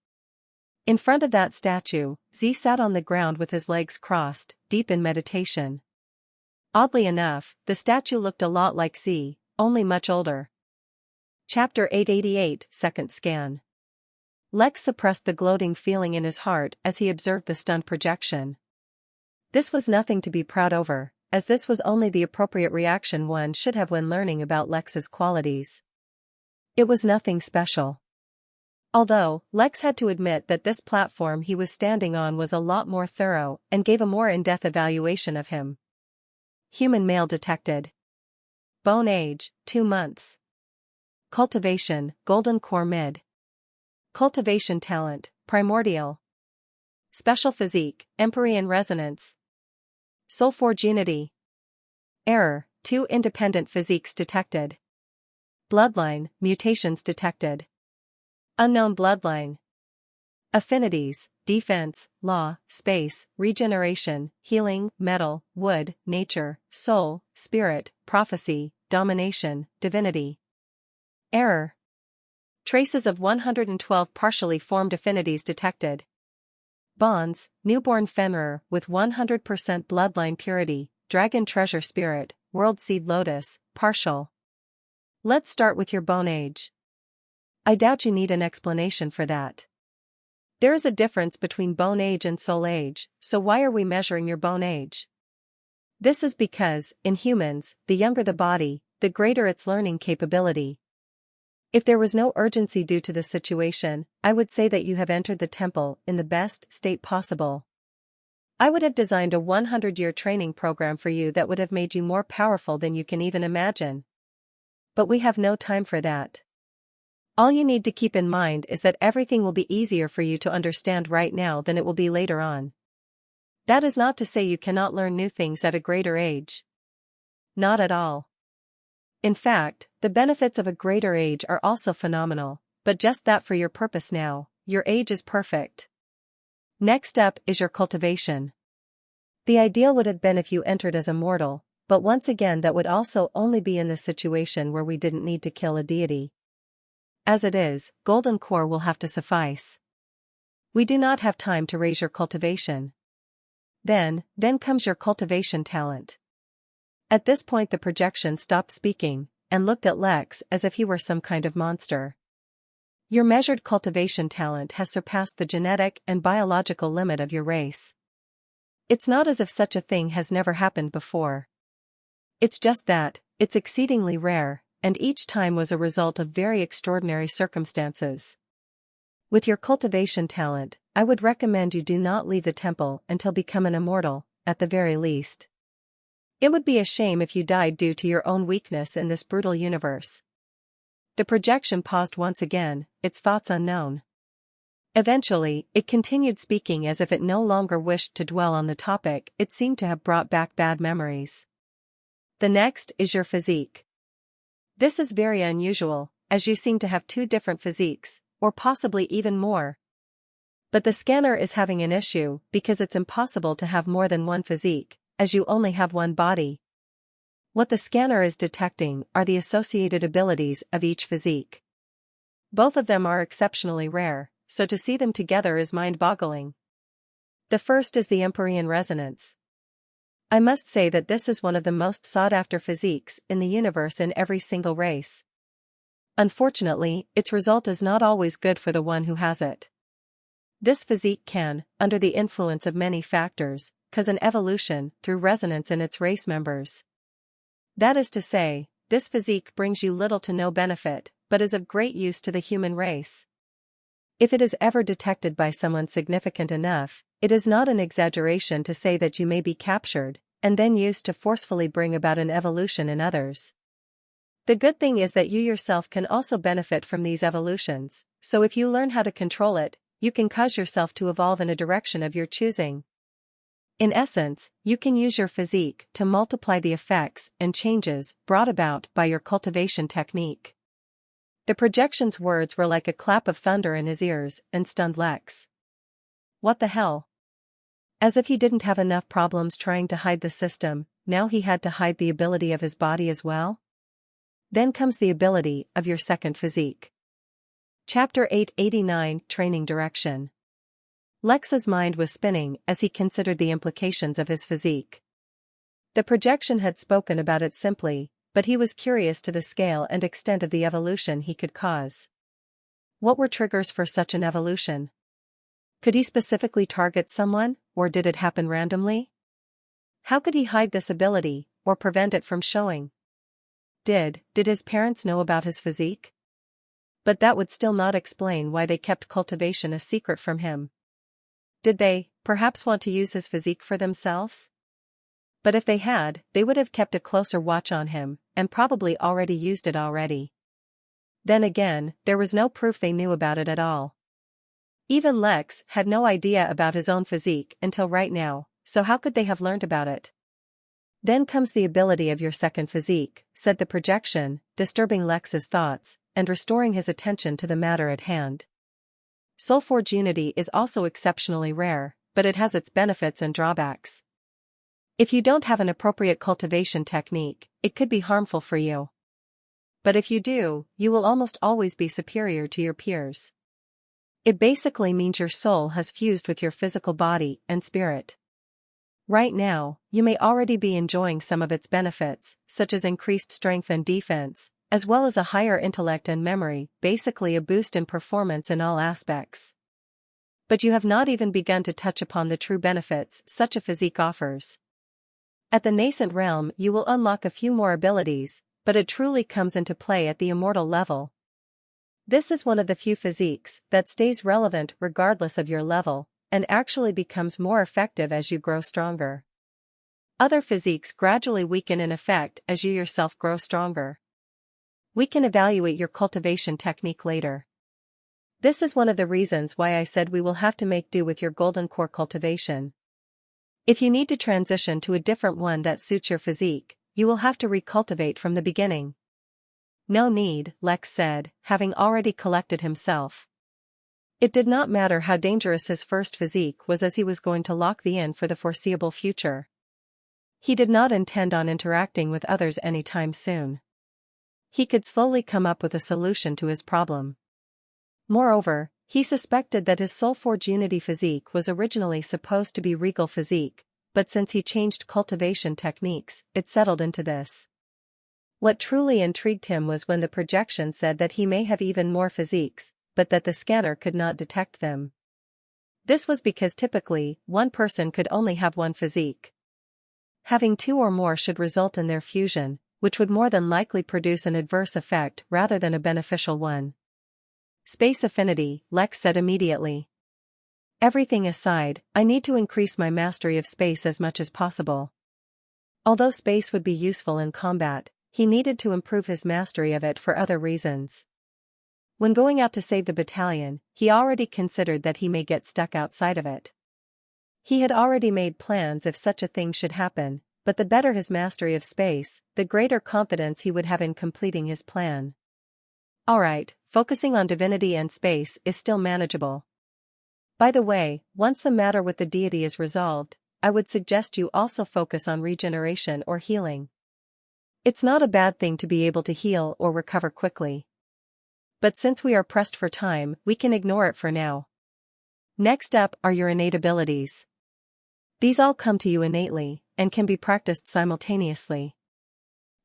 In front of that statue, Z sat on the ground with his legs crossed, deep in meditation. Oddly enough, the statue looked a lot like Z, only much older. Chapter 888, Second Scan. Lex suppressed the gloating feeling in his heart as he observed the stunned projection. This was nothing to be proud over, as this was only the appropriate reaction one should have when learning about Lex's qualities. It was nothing special. Although, Lex had to admit that this platform he was standing on was a lot more thorough and gave a more in-depth evaluation of him. Human male detected. Bone age, 2 months. Cultivation, golden core mid. Cultivation talent, primordial. Special physique, Empyrean resonance. Soulforge unity. Error, 2 independent physiques detected. Bloodline, mutations detected. Unknown bloodline. Affinities, defense, law, space, regeneration, healing, metal, wood, nature, soul, spirit, prophecy, domination, divinity. Error. Traces of 112 partially formed affinities detected. Bonds, newborn femur with 100% bloodline purity, dragon treasure spirit, world seed lotus, partial. Let's start with your bone age. I doubt you need an explanation for that. There is a difference between bone age and soul age, so why are we measuring your bone age? This is because, in humans, the younger the body, the greater its learning capability. If there was no urgency due to the situation, I would say that you have entered the temple in the best state possible. I would have designed a 100-year training program for you that would have made you more powerful than you can even imagine. But we have no time for that. All you need to keep in mind is that everything will be easier for you to understand right now than it will be later on. That is not to say you cannot learn new things at a greater age. Not at all. In fact, the benefits of a greater age are also phenomenal, but just that for your purpose now, your age is perfect. Next up is your cultivation. The ideal would have been if you entered as a mortal, but once again that would also only be in the situation where we didn't need to kill a deity. As it is, golden core will have to suffice. We do not have time to raise your cultivation. Then comes your cultivation talent. At this point the projection stopped speaking, and looked at Lex as if he were some kind of monster. Your measured cultivation talent has surpassed the genetic and biological limit of your race. It's not as if such a thing has never happened before. It's just that, it's exceedingly rare, and each time was a result of very extraordinary circumstances. With your cultivation talent, I would recommend you do not leave the temple until become an immortal, at the very least. It would be a shame if you died due to your own weakness in this brutal universe. The projection paused once again, its thoughts unknown. Eventually, it continued speaking as if it no longer wished to dwell on the topic it seemed to have brought back bad memories. The next is your physique. This is very unusual, as you seem to have 2 different physiques, or possibly even more. But the scanner is having an issue because it's impossible to have more than one physique, as you only have one body. What the scanner is detecting are the associated abilities of each physique. Both of them are exceptionally rare, so to see them together is mind-boggling. The first is the Empyrean resonance. I must say that this is one of the most sought-after physiques in the universe in every single race. Unfortunately, its result is not always good for the one who has it. This physique can, under the influence of many factors, cause an evolution through resonance in its race members. That is to say, this physique brings you little to no benefit, but is of great use to the human race. If it is ever detected by someone significant enough, it is not an exaggeration to say that you may be captured, and then used to forcefully bring about an evolution in others. The good thing is that you yourself can also benefit from these evolutions, so if you learn how to control it, you can cause yourself to evolve in a direction of your choosing. In essence, you can use your physique to multiply the effects and changes brought about by your cultivation technique. The projection's words were like a clap of thunder in his ears and stunned Lex. What the hell? As if he didn't have enough problems trying to hide the system, now he had to hide the ability of his body as well? Then comes the ability of your second physique. Chapter 889 Training Direction. Lex's mind was spinning as he considered the implications of his physique. The projection had spoken about it simply, but he was curious to the scale and extent of the evolution he could cause. What were triggers for such an evolution? Could he specifically target someone, or did it happen randomly? How could he hide this ability, or prevent it from showing? Did his parents know about his physique? But that would still not explain why they kept cultivation a secret from him. Did they, perhaps, want to use his physique for themselves? But if they had, they would have kept a closer watch on him, and probably already used it already. Then again, there was no proof they knew about it at all. Even Lex had no idea about his own physique until right now, so how could they have learned about it? Then comes the ability of your second physique, said the projection, disturbing Lex's thoughts, and restoring his attention to the matter at hand. Soulforge unity is also exceptionally rare, but it has its benefits and drawbacks. If you don't have an appropriate cultivation technique, it could be harmful for you. But if you do, you will almost always be superior to your peers. It basically means your soul has fused with your physical body and spirit. Right now, you may already be enjoying some of its benefits, such as increased strength and defense, as well as a higher intellect and memory, basically a boost in performance in all aspects. But you have not even begun to touch upon the true benefits such a physique offers. At the nascent realm you will unlock a few more abilities, but it truly comes into play at the immortal level. This is one of the few physiques that stays relevant regardless of your level, and actually becomes more effective as you grow stronger. Other physiques gradually weaken in effect as you yourself grow stronger. We can evaluate your cultivation technique later. This is one of the reasons why I said we will have to make do with your golden core cultivation. If you need to transition to a different one that suits your physique, you will have to recultivate from the beginning. No need, Lex said, having already collected himself. It did not matter how dangerous his first physique was, as he was going to lock the inn for the foreseeable future. He did not intend on interacting with others anytime soon. He could slowly come up with a solution to his problem. Moreover, he suspected that his Soulforge Unity physique was originally supposed to be regal physique, but since he changed cultivation techniques, it settled into this. What truly intrigued him was when the projection said that he may have even more physiques, but that the scanner could not detect them. This was because typically, one person could only have one physique. Having two or more should result in their fusion, which would more than likely produce an adverse effect rather than a beneficial one. Space affinity, Lex said immediately. Everything aside, I need to increase my mastery of space as much as possible. Although space would be useful in combat, he needed to improve his mastery of it for other reasons. When going out to save the battalion, he already considered that he may get stuck outside of it. He had already made plans if such a thing should happen, but the better his mastery of space, the greater confidence he would have in completing his plan. Alright, focusing on divinity and space is still manageable. By the way, once the matter with the deity is resolved, I would suggest you also focus on regeneration or healing. It's not a bad thing to be able to heal or recover quickly. But since we are pressed for time, we can ignore it for now. Next up are your innate abilities. These all come to you innately, and can be practiced simultaneously.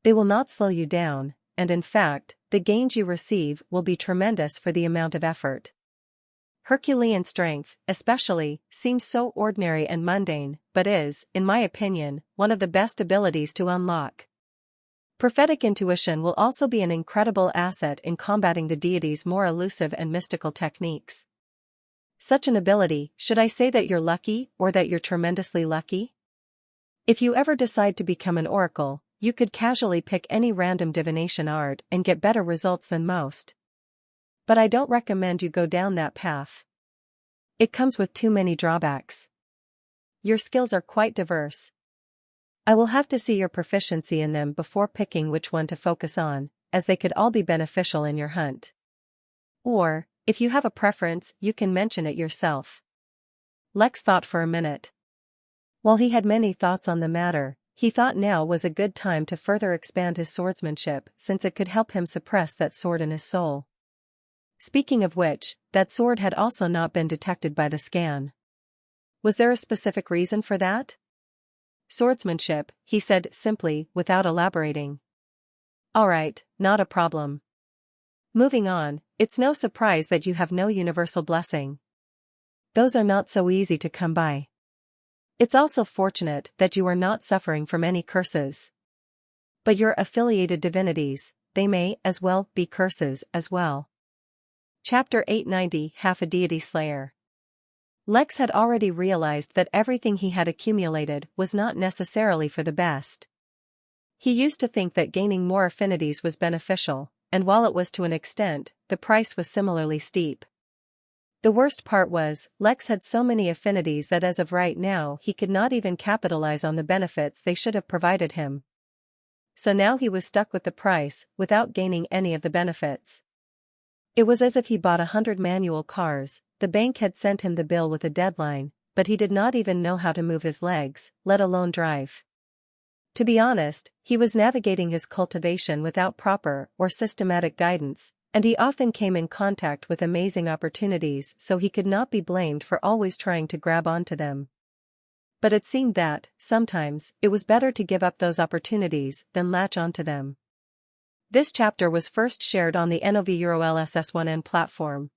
They will not slow you down, and in fact, the gains you receive will be tremendous for the amount of effort. Herculean strength, especially, seems so ordinary and mundane, but is, in my opinion, one of the best abilities to unlock. Prophetic intuition will also be an incredible asset in combating the deity's more elusive and mystical techniques. Such an ability, should I say that you're lucky or that you're tremendously lucky? If you ever decide to become an oracle, you could casually pick any random divination art and get better results than most. But I don't recommend you go down that path. It comes with too many drawbacks. Your skills are quite diverse. I will have to see your proficiency in them before picking which one to focus on, as they could all be beneficial in your hunt. Or, if you have a preference, you can mention it yourself. Lex thought for a minute. While he had many thoughts on the matter, he thought now was a good time to further expand his swordsmanship since it could help him suppress that sword in his soul. Speaking of which, that sword had also not been detected by the scan. Was there a specific reason for that? Swordsmanship, he said simply, without elaborating. All right, not a problem. Moving on, it's no surprise that you have no universal blessing. Those are not so easy to come by. It's also fortunate that you are not suffering from any curses. But your affiliated divinities, they may as well be curses as well. Chapter 890, Half a Deity Slayer. Lex had already realized that everything he had accumulated was not necessarily for the best. He used to think that gaining more affinities was beneficial, and while it was to an extent, the price was similarly steep. The worst part was, Lex had so many affinities that as of right now he could not even capitalize on the benefits they should have provided him. So now he was stuck with the price, without gaining any of the benefits. It was as if he bought 100 manual cars. The bank had sent him the bill with a deadline, but he did not even know how to move his legs, let alone drive. To be honest, he was navigating his cultivation without proper or systematic guidance, and he often came in contact with amazing opportunities, so he could not be blamed for always trying to grab onto them. But it seemed that, sometimes, it was better to give up those opportunities than latch onto them. This chapter was first shared on the NOV-LSS1N platform.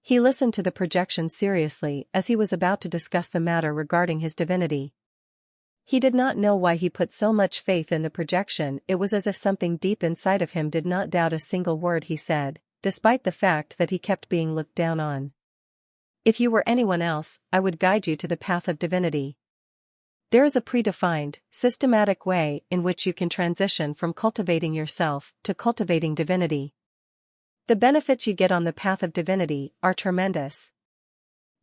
He listened to the projection seriously as he was about to discuss the matter regarding his divinity. He did not know why he put so much faith in the projection. It was as if something deep inside of him did not doubt a single word he said, despite the fact that he kept being looked down on. If you were anyone else, I would guide you to the path of divinity. There is a predefined, systematic way in which you can transition from cultivating yourself to cultivating divinity. The benefits you get on the path of divinity are tremendous.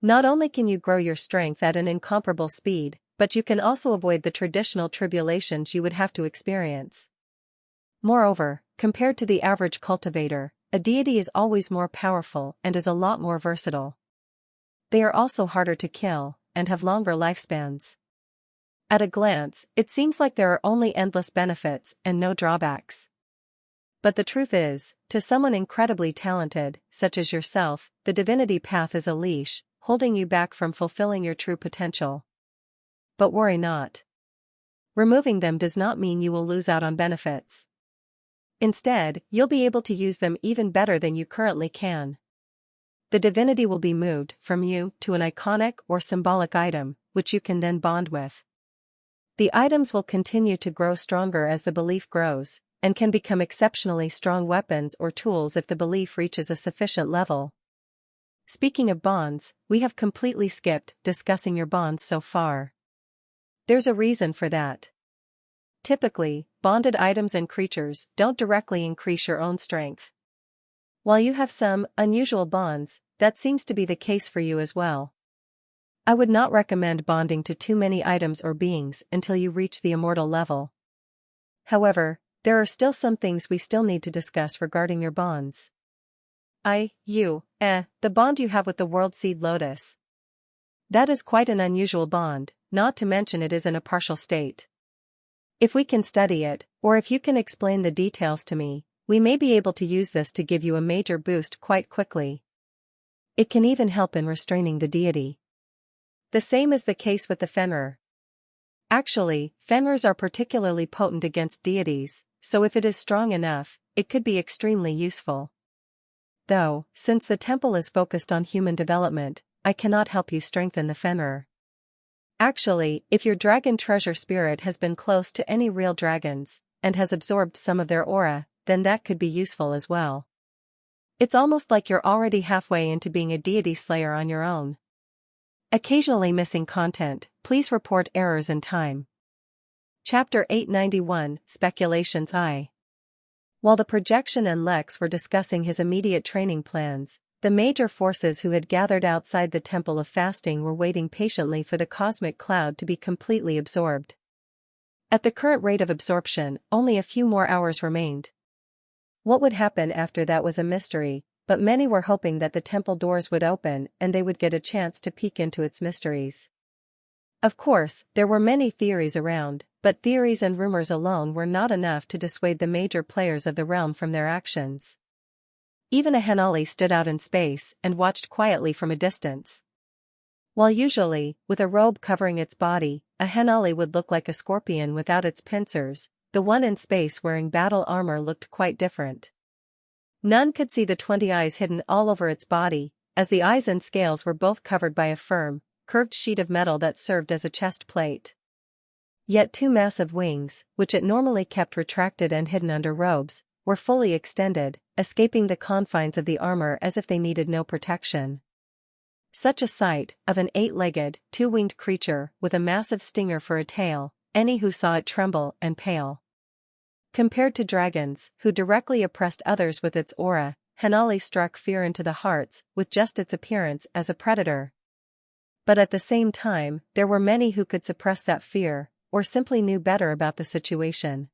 Not only can you grow your strength at an incomparable speed, but you can also avoid the traditional tribulations you would have to experience. Moreover, compared to the average cultivator, a deity is always more powerful and is a lot more versatile. They are also harder to kill, and have longer lifespans. At a glance, it seems like there are only endless benefits and no drawbacks. But the truth is, to someone incredibly talented, such as yourself, the divinity path is a leash, holding you back from fulfilling your true potential. But worry not. Removing them does not mean you will lose out on benefits. Instead, you'll be able to use them even better than you currently can. The divinity will be moved from you to an iconic or symbolic item, which you can then bond with. The items will continue to grow stronger as the belief grows, and can become exceptionally strong weapons or tools if the belief reaches a sufficient level. Speaking of bonds, we have completely skipped discussing your bonds so far. There's a reason for that. Typically, bonded items and creatures don't directly increase your own strength. While you have some unusual bonds, that seems to be the case for you as well. I would not recommend bonding to too many items or beings until you reach the immortal level. However, there are still some things we still need to discuss regarding your bonds. The bond you have with the world seed lotus. That is quite an unusual bond, not to mention it is in a partial state. If we can study it, or if you can explain the details to me, we may be able to use this to give you a major boost quite quickly. It can even help in restraining the deity. The same is the case with the Fenrir. Actually, Fenrirs are particularly potent against deities, so if it is strong enough, it could be extremely useful. though, since the temple is focused on human development, I cannot help you strengthen the Fenrir. Actually, if your dragon treasure spirit has been close to any real dragons, and has absorbed some of their aura, then that could be useful as well. It's almost like you're already halfway into being a deity slayer on your own. Occasionally missing content, please report errors in time. Chapter 891, Speculations I. While the projection and Lex were discussing his immediate training plans, the major forces who had gathered outside the Temple of Fasting were waiting patiently for the cosmic cloud to be completely absorbed. At the current rate of absorption, only a few more hours remained. What would happen after that was a mystery, but many were hoping that the temple doors would open and they would get a chance to peek into its mysteries. Of course, there were many theories around, but theories and rumors alone were not enough to dissuade the major players of the realm from their actions. Even a Henali stood out in space and watched quietly from a distance. While usually, with a robe covering its body, a Henali would look like a scorpion without its pincers, the one in space wearing battle armor looked quite different. None could see the 20 eyes hidden all over its body, as the eyes and scales were both covered by a firm, curved sheet of metal that served as a chest plate. Yet two massive wings, which it normally kept retracted and hidden under robes, were fully extended, escaping the confines of the armor as if they needed no protection. Such a sight, of an 8-legged, 2-winged creature with a massive stinger for a tail, any who saw it tremble and pale. Compared to dragons, who directly oppressed others with its aura, Henali struck fear into the hearts with just its appearance as a predator. But at the same time, there were many who could suppress that fear, or simply knew better about the situation.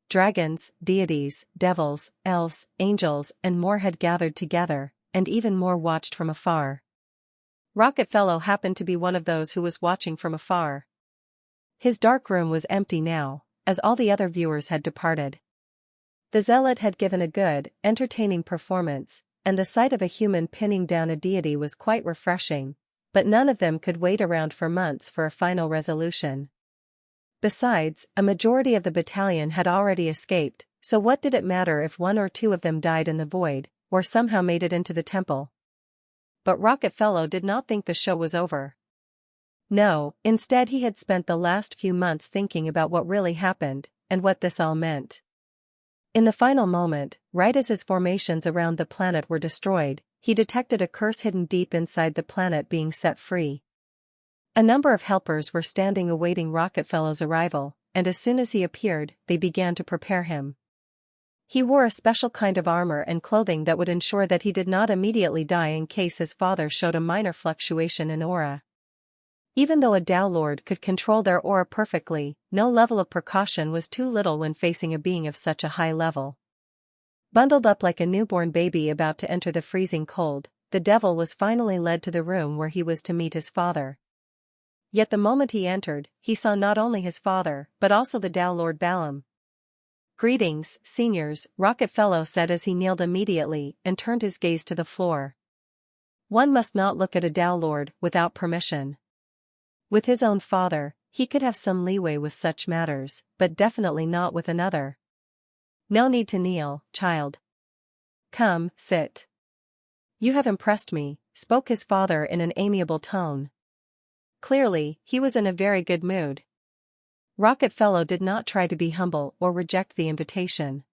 Dragons, deities, devils, elves, angels, and more had gathered together, and even more watched from afar. Rocketfellow happened to be one of those who was watching from afar. His dark room was empty now, as all the other viewers had departed. The zealot had given a good, entertaining performance, and the sight of a human pinning down a deity was quite refreshing, but none of them could wait around for months for a final resolution. Besides, a majority of the battalion had already escaped, so what did it matter if one or two of them died in the void, or somehow made it into the temple? But Rocketfellow did not think the show was over. No, instead he had spent the last few months thinking about what really happened, and what this all meant. In the final moment, right as his formations around the planet were destroyed, he detected a curse hidden deep inside the planet being set free. A number of helpers were standing awaiting Rocketfellow's arrival, and as soon as he appeared, they began to prepare him. He wore a special kind of armor and clothing that would ensure that he did not immediately die in case his father showed a minor fluctuation in aura. Even though a Tao Lord could control their aura perfectly, no level of precaution was too little when facing a being of such a high level. Bundled up like a newborn baby about to enter the freezing cold, the devil was finally led to the room where he was to meet his father. Yet the moment he entered, he saw not only his father, but also the Tao Lord Balaam. "Greetings, seniors," Rocketfellow said as he kneeled immediately and turned his gaze to the floor. One must not look at a Tao Lord without permission. With his own father, he could have some leeway with such matters, but definitely not with another. "No need to kneel, child. Come, sit. You have impressed me," spoke his father in an amiable tone. Clearly, he was in a very good mood. Rocketfellow did not try to be humble or reject the invitation.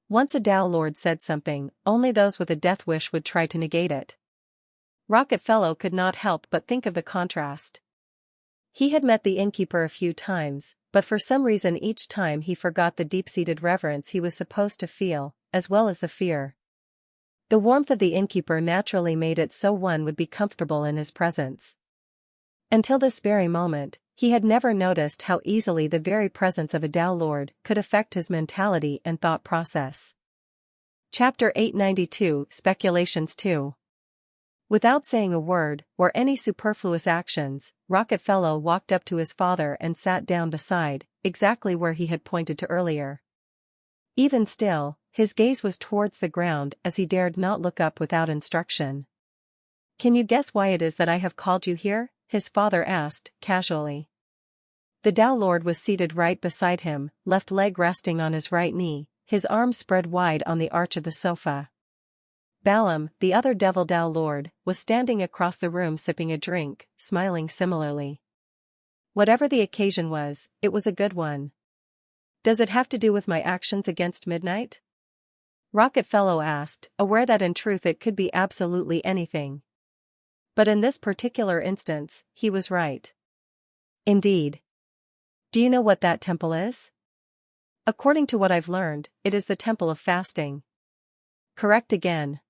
Once a Tao Lord said something, only those with a death wish would try to negate it. Rocketfellow could not help but think of the contrast. He had met the Innkeeper a few times, but for some reason each time he forgot the deep-seated reverence he was supposed to feel, as well as the fear. The warmth of the Innkeeper naturally made it so one would be comfortable in his presence. Until this very moment, he had never noticed how easily the very presence of a Tao Lord could affect his mentality and thought process. Chapter 892, Speculations 2. Without saying a word, or any superfluous actions, Rocketfellow walked up to his father and sat down beside, exactly where he had pointed to earlier. Even still, his gaze was towards the ground as he dared not look up without instruction. "Can you guess why it is that I have called you here?" his father asked, casually. The Tao Lord was seated right beside him, left leg resting on his right knee, his arms spread wide on the arch of the sofa. Balaam, the other Devil Dao Lord, was standing across the room sipping a drink, smiling similarly. Whatever the occasion was, it was a good one. Does it have to do with my actions against midnight? Rocket Fellow asked, aware that in truth it could be absolutely anything. But in this particular instance, he was right. Indeed. Do you know what that temple is? According to what I've learned, it is the temple of fasting. Correct again.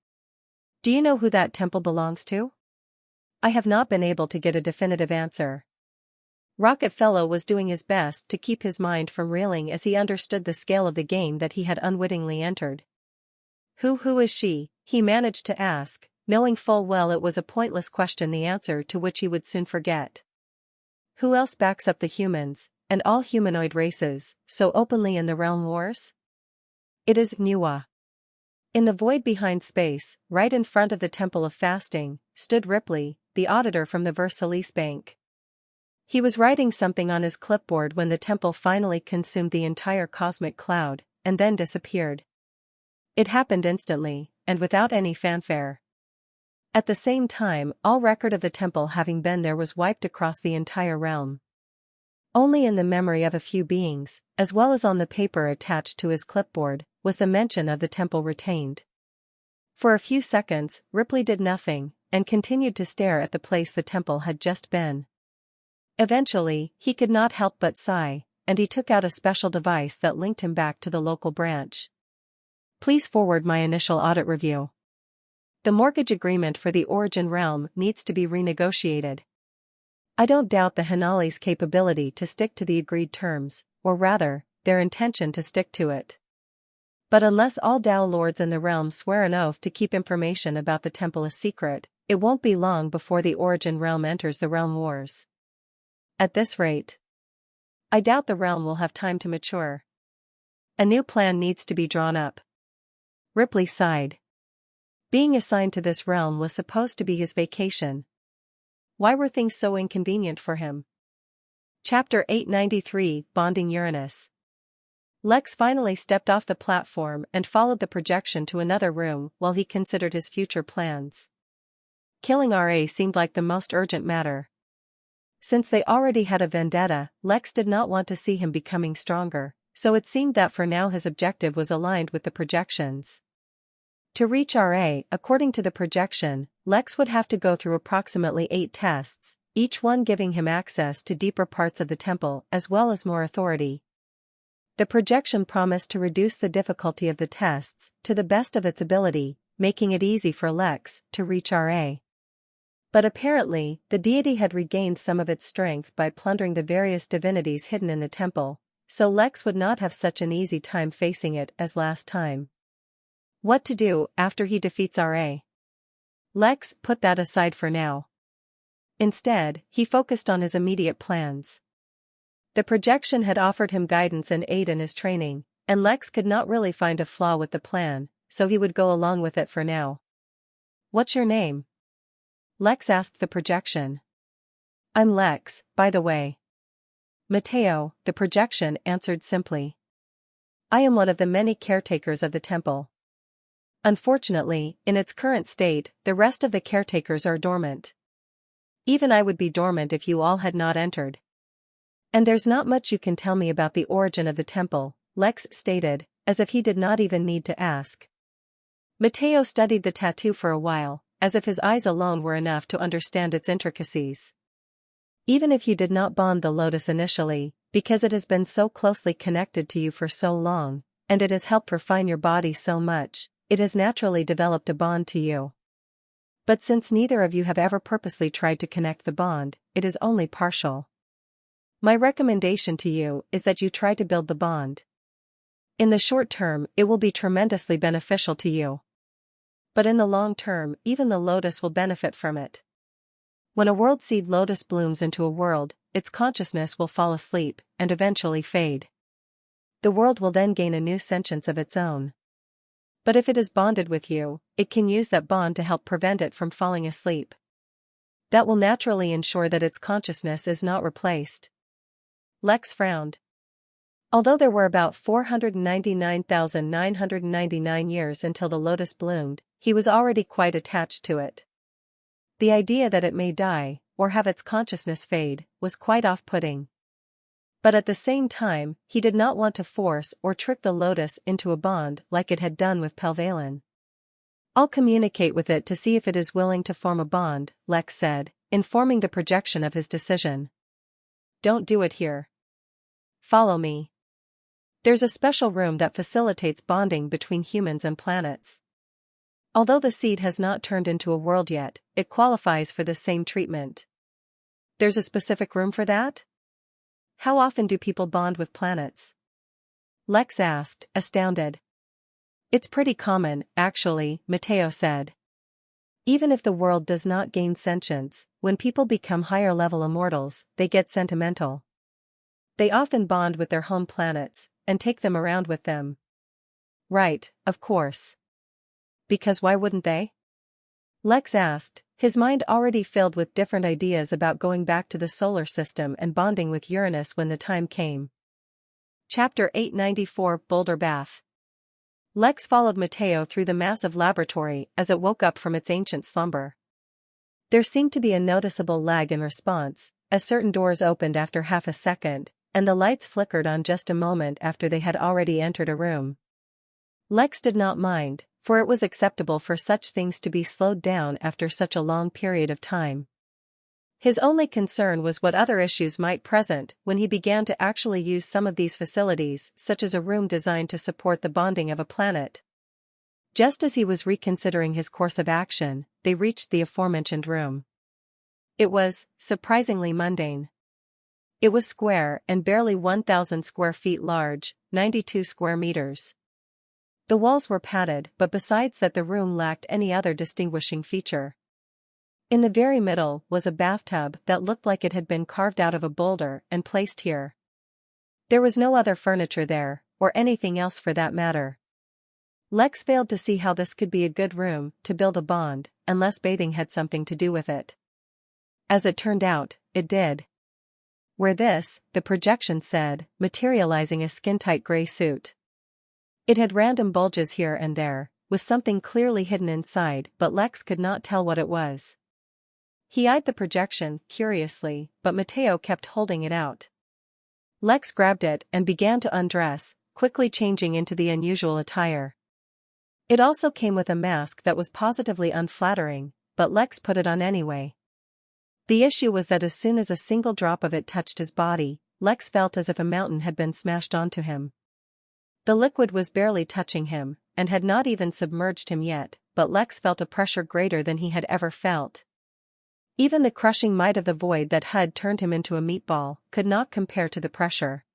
Do you know who that temple belongs to? I have not been able to get a definitive answer. Rocket Fellow was doing his best to keep his mind from reeling as he understood the scale of the game that he had unwittingly entered. Who is she? He managed to ask, knowing full well it was a pointless question, the answer to which he would soon forget. Who else backs up the humans, and all humanoid races, so openly in the realm wars? It is Nuwa. In the void behind space, right in front of the Temple of Fasting, stood Ripley, the auditor from the Versailles Bank. He was writing something on his clipboard when the temple finally consumed the entire cosmic cloud, and then disappeared. It happened instantly, and without any fanfare. At the same time, all record of the temple having been there was wiped across the entire realm. Only in the memory of a few beings, as well as on the paper attached to his clipboard, was the mention of the temple retained. For a few seconds, Ripley did nothing, and continued to stare at the place the temple had just been. Eventually, he could not help but sigh, and he took out a special device that linked him back to the local branch. Please forward my initial audit review. The mortgage agreement for the Origin realm needs to be renegotiated. I don't doubt the Hanali's capability to stick to the agreed terms, or rather, their intention to stick to it. But unless all Dao Lords in the realm swear an oath to keep information about the temple a secret, it won't be long before the Origin realm enters the realm wars. At this rate, I doubt the realm will have time to mature. A new plan needs to be drawn up. Ripley sighed. Being assigned to this realm was supposed to be his vacation. Why were things so inconvenient for him? Chapter 893, Bonding Uranus. Lex finally stepped off the platform and followed the projection to another room while he considered his future plans. Killing RA seemed like the most urgent matter. Since they already had a vendetta, Lex did not want to see him becoming stronger, so it seemed that for now his objective was aligned with the projections. To reach RA, according to the projection, Lex would have to go through approximately 8 tests, each one giving him access to deeper parts of the temple as well as more authority. The projection promised to reduce the difficulty of the tests to the best of its ability, making it easy for Lex to reach RA. But apparently, the deity had regained some of its strength by plundering the various divinities hidden in the temple, so Lex would not have such an easy time facing it as last time. What to do after he defeats RA? Lex put that aside for now. Instead, he focused on his immediate plans. The projection had offered him guidance and aid in his training, and Lex could not really find a flaw with the plan, so he would go along with it for now. What's your name? Lex asked the projection. I'm Lex, by the way. Mateo, the projection answered simply. I am one of the many caretakers of the temple. Unfortunately, in its current state, the rest of the caretakers are dormant. Even I would be dormant if you all had not entered. And there's not much you can tell me about the origin of the temple, Lex stated, as if he did not even need to ask. Mateo studied the tattoo for a while, as if his eyes alone were enough to understand its intricacies. Even if you did not bond the lotus initially, because it has been so closely connected to you for so long, and it has helped refine your body so much, it has naturally developed a bond to you. But since neither of you have ever purposely tried to connect the bond, it is only partial. My recommendation to you is that you try to build the bond. In the short term, it will be tremendously beneficial to you. But in the long term, even the lotus will benefit from it. When a world seed lotus blooms into a world, its consciousness will fall asleep, and eventually fade. The world will then gain a new sentience of its own. But if it is bonded with you, it can use that bond to help prevent it from falling asleep. That will naturally ensure that its consciousness is not replaced. Lex frowned. Although there were about 499,999 years until the lotus bloomed, he was already quite attached to it. The idea that it may die, or have its consciousness fade, was quite off-putting. But at the same time, he did not want to force or trick the lotus into a bond like it had done with Pelvalin. "I'll communicate with it to see if it is willing to form a bond," Lex said, informing the projection of his decision. "Don't do it here. Follow me. There's a special room that facilitates bonding between humans and planets. Although the seed has not turned into a world yet, it qualifies for the same treatment." "There's a specific room for that? How often do people bond with planets?" Lex asked, astounded. "It's pretty common, actually," Mateo said. "Even if the world does not gain sentience, when people become higher-level immortals, they get sentimental. They often bond with their home planets, and take them around with them." "Right, of course. Because why wouldn't they?" Lex asked, his mind already filled with different ideas about going back to the solar system and bonding with Uranus when the time came. Chapter 894 Boulder Bath. Lex followed Mateo through the massive laboratory as it woke up from its ancient slumber. There seemed to be a noticeable lag in response, as certain doors opened after half a second, and the lights flickered on just a moment after they had already entered a room. Lex did not mind, for it was acceptable for such things to be slowed down after such a long period of time. His only concern was what other issues might present when he began to actually use some of these facilities, such as a room designed to support the bonding of a planet. Just as he was reconsidering his course of action, they reached the aforementioned room. It was, surprisingly mundane. It was square and barely 1,000 square feet large, 92 square meters. The walls were padded, but besides that the room lacked any other distinguishing feature. In the very middle was a bathtub that looked like it had been carved out of a boulder and placed here. There was no other furniture there, or anything else for that matter. Lex failed to see how this could be a good room to build a bond, unless bathing had something to do with it. As it turned out, it did. "Wear this," the projection said, materializing a skin-tight gray suit. It had random bulges here and there, with something clearly hidden inside, but Lex could not tell what it was. He eyed the projection, curiously, but Mateo kept holding it out. Lex grabbed it and began to undress, quickly changing into the unusual attire. It also came with a mask that was positively unflattering, but Lex put it on anyway. The issue was that as soon as a single drop of it touched his body, Lex felt as if a mountain had been smashed onto him. The liquid was barely touching him, and had not even submerged him yet, but Lex felt a pressure greater than he had ever felt. Even the crushing might of the void that had turned him into a meatball could not compare to the pressure.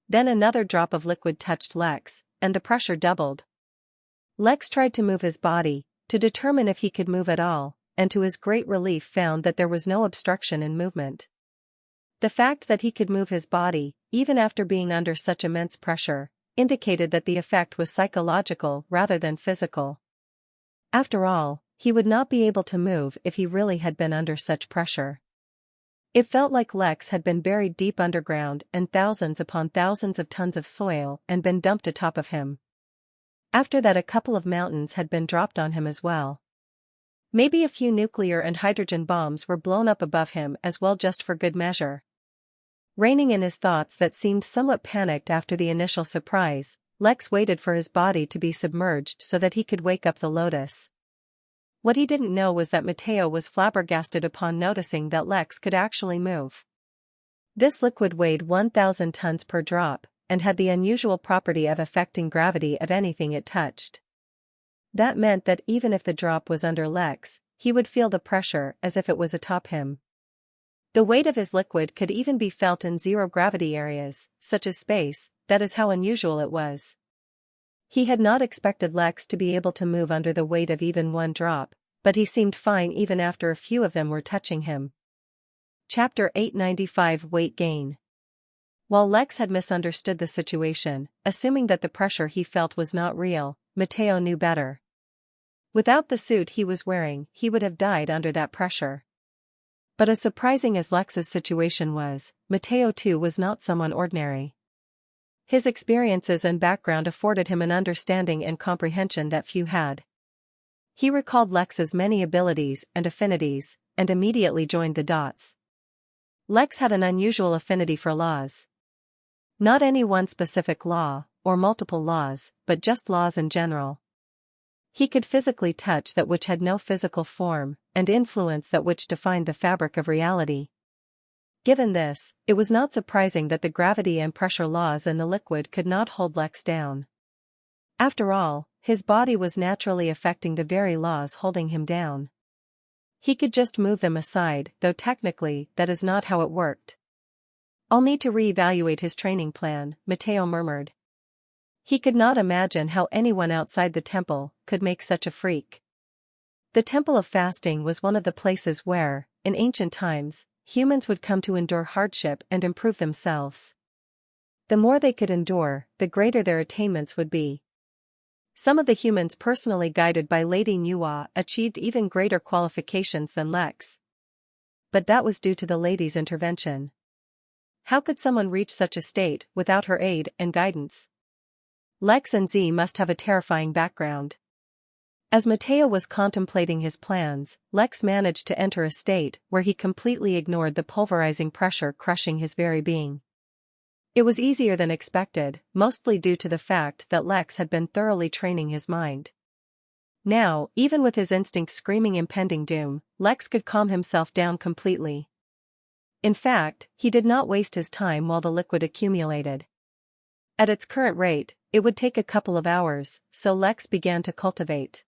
Then another drop of liquid touched Lex, and the pressure doubled. Lex tried to move his body, to determine if he could move at all, and to his great relief found that there was no obstruction in movement. The fact that he could move his body, even after being under such immense pressure, indicated that the effect was psychological rather than physical. After all, he would not be able to move if he really had been under such pressure. It felt like Lex had been buried deep underground and thousands upon thousands of tons of soil and been dumped atop of him. After that, a couple of mountains had been dropped on him as well. Maybe a few nuclear and hydrogen bombs were blown up above him as well, just for good measure. Reining in his thoughts that seemed somewhat panicked after the initial surprise, Lex waited for his body to be submerged so that he could wake up the lotus. What he didn't know was that Mateo was flabbergasted upon noticing that Lex could actually move. This liquid weighed 1,000 tons per drop, and had the unusual property of affecting gravity of anything it touched. That meant that even if the drop was under Lex, he would feel the pressure as if it was atop him. The weight of his liquid could even be felt in zero-gravity areas, such as space. That is how unusual it was. He had not expected Lex to be able to move under the weight of even one drop, but he seemed fine even after a few of them were touching him. Chapter 895 Weight Gain. While Lex had misunderstood the situation, assuming that the pressure he felt was not real, Mateo knew better. Without the suit he was wearing, he would have died under that pressure. But as surprising as Lex's situation was, Mateo too was not someone ordinary. His experiences and background afforded him an understanding and comprehension that few had. He recalled Lex's many abilities and affinities, and immediately joined the dots. Lex had an unusual affinity for laws. Not any one specific law, or multiple laws, but just laws in general. He could physically touch that which had no physical form, and influence that which defined the fabric of reality. Given this, it was not surprising that the gravity and pressure laws in the liquid could not hold Lex down. After all, his body was naturally affecting the very laws holding him down. He could just move them aside, though technically that is not how it worked. "I'll need to re-evaluate his training plan," Matteo murmured. He could not imagine how anyone outside the temple could make such a freak. The Temple of Fasting was one of the places where, in ancient times, humans would come to endure hardship and improve themselves. The more they could endure, the greater their attainments would be. Some of the humans personally guided by Lady Nuwa achieved even greater qualifications than Lex. But that was due to the lady's intervention. How could someone reach such a state without her aid and guidance? Lex and Z must have a terrifying background. As Matteo was contemplating his plans, Lex managed to enter a state where he completely ignored the pulverizing pressure crushing his very being. It was easier than expected, mostly due to the fact that Lex had been thoroughly training his mind. Now, even with his instincts screaming impending doom, Lex could calm himself down completely. In fact, he did not waste his time while the liquid accumulated. At its current rate, it would take a couple of hours, so Lex began to cultivate.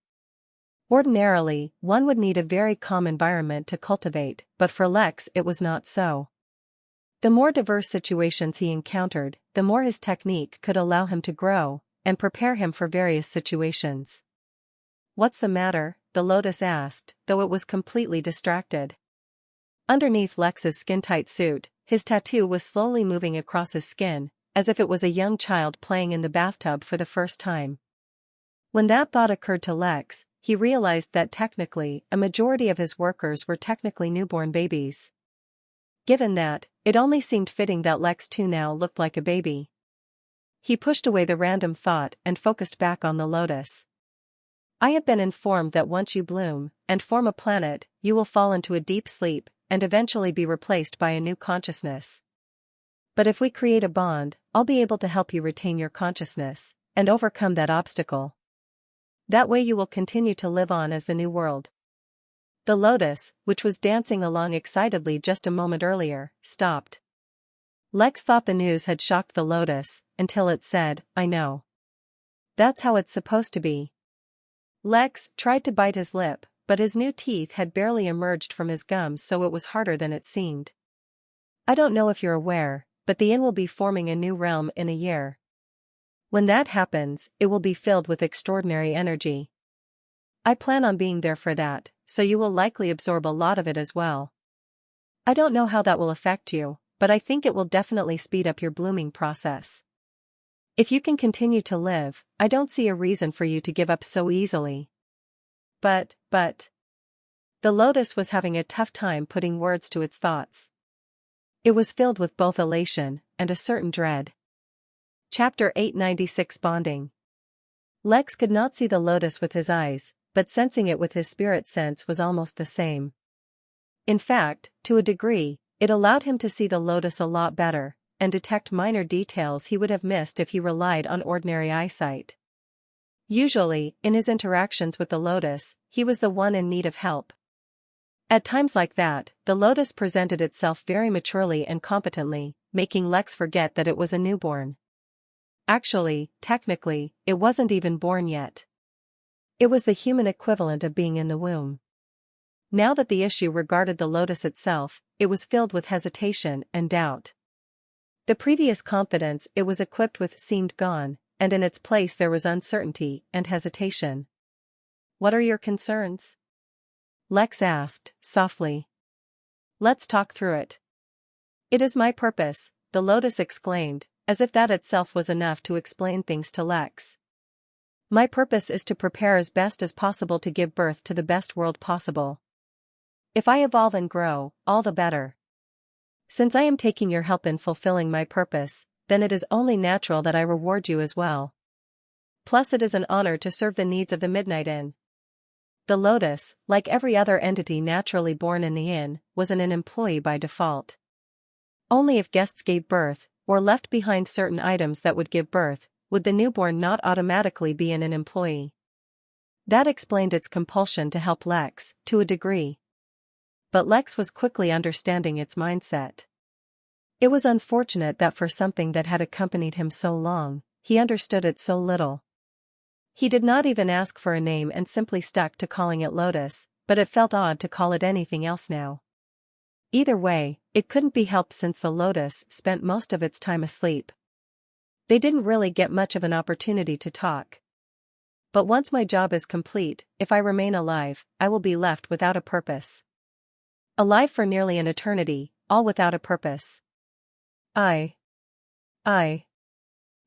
Ordinarily, one would need a very calm environment to cultivate, but for Lex it was not so. The more diverse situations he encountered, the more his technique could allow him to grow, and prepare him for various situations. "What's the matter?" the lotus asked, though it was completely distracted. Underneath Lex's skin-tight suit, his tattoo was slowly moving across his skin, as if it was a young child playing in the bathtub for the first time. When that thought occurred to Lex, he realized that technically, a majority of his workers were technically newborn babies. Given that, it only seemed fitting that Lex too now looked like a baby. He pushed away the random thought and focused back on the lotus. "I have been informed that once you bloom, and form a planet, you will fall into a deep sleep, and eventually be replaced by a new consciousness. But if we create a bond, I'll be able to help you retain your consciousness, and overcome that obstacle. That way you will continue to live on as the new world." The lotus, which was dancing along excitedly just a moment earlier, stopped. Lex thought the news had shocked the lotus, until it said, "I know. That's how it's supposed to be." Lex tried to bite his lip, but his new teeth had barely emerged from his gums, so it was harder than it seemed. "I don't know if you're aware, but the inn will be forming a new realm in a year. When that happens, it will be filled with extraordinary energy. I plan on being there for that, so you will likely absorb a lot of it as well. I don't know how that will affect you, but I think it will definitely speed up your blooming process. If you can continue to live, I don't see a reason for you to give up so easily." But. The lotus was having a tough time putting words to its thoughts. It was filled with both elation and a certain dread. Chapter 896 Bonding. Lex could not see the lotus with his eyes, but sensing it with his spirit sense was almost the same. In fact, to a degree, it allowed him to see the lotus a lot better, and detect minor details he would have missed if he relied on ordinary eyesight. Usually, in his interactions with the lotus, he was the one in need of help. At times like that, the lotus presented itself very maturely and competently, making Lex forget that it was a newborn. Actually, technically, it wasn't even born yet. It was the human equivalent of being in the womb. Now that the issue regarded the lotus itself, it was filled with hesitation and doubt. The previous confidence it was equipped with seemed gone, and in its place there was uncertainty and hesitation. "What are your concerns?" Lex asked, softly. "Let's talk through it." "It is my purpose," the lotus exclaimed, as if that itself was enough to explain things to Lex. "My purpose is to prepare as best as possible to give birth to the best world possible. If I evolve and grow, all the better. Since I am taking your help in fulfilling my purpose, then it is only natural that I reward you as well. Plus it is an honor to serve the needs of the Midnight Inn." The lotus, like every other entity naturally born in the inn, was an employee by default. Only if guests gave birth, or left behind certain items that would give birth, would the newborn not automatically be an employee. That explained its compulsion to help Lex, to a degree. But Lex was quickly understanding its mindset. It was unfortunate that for something that had accompanied him so long, he understood it so little. He did not even ask for a name and simply stuck to calling it Lotus, but it felt odd to call it anything else now. Either way, it couldn't be helped since the lotus spent most of its time asleep. They didn't really get much of an opportunity to talk. But once my job is complete, if I remain alive, I will be left without a purpose. Alive for nearly an eternity, all without a purpose. I.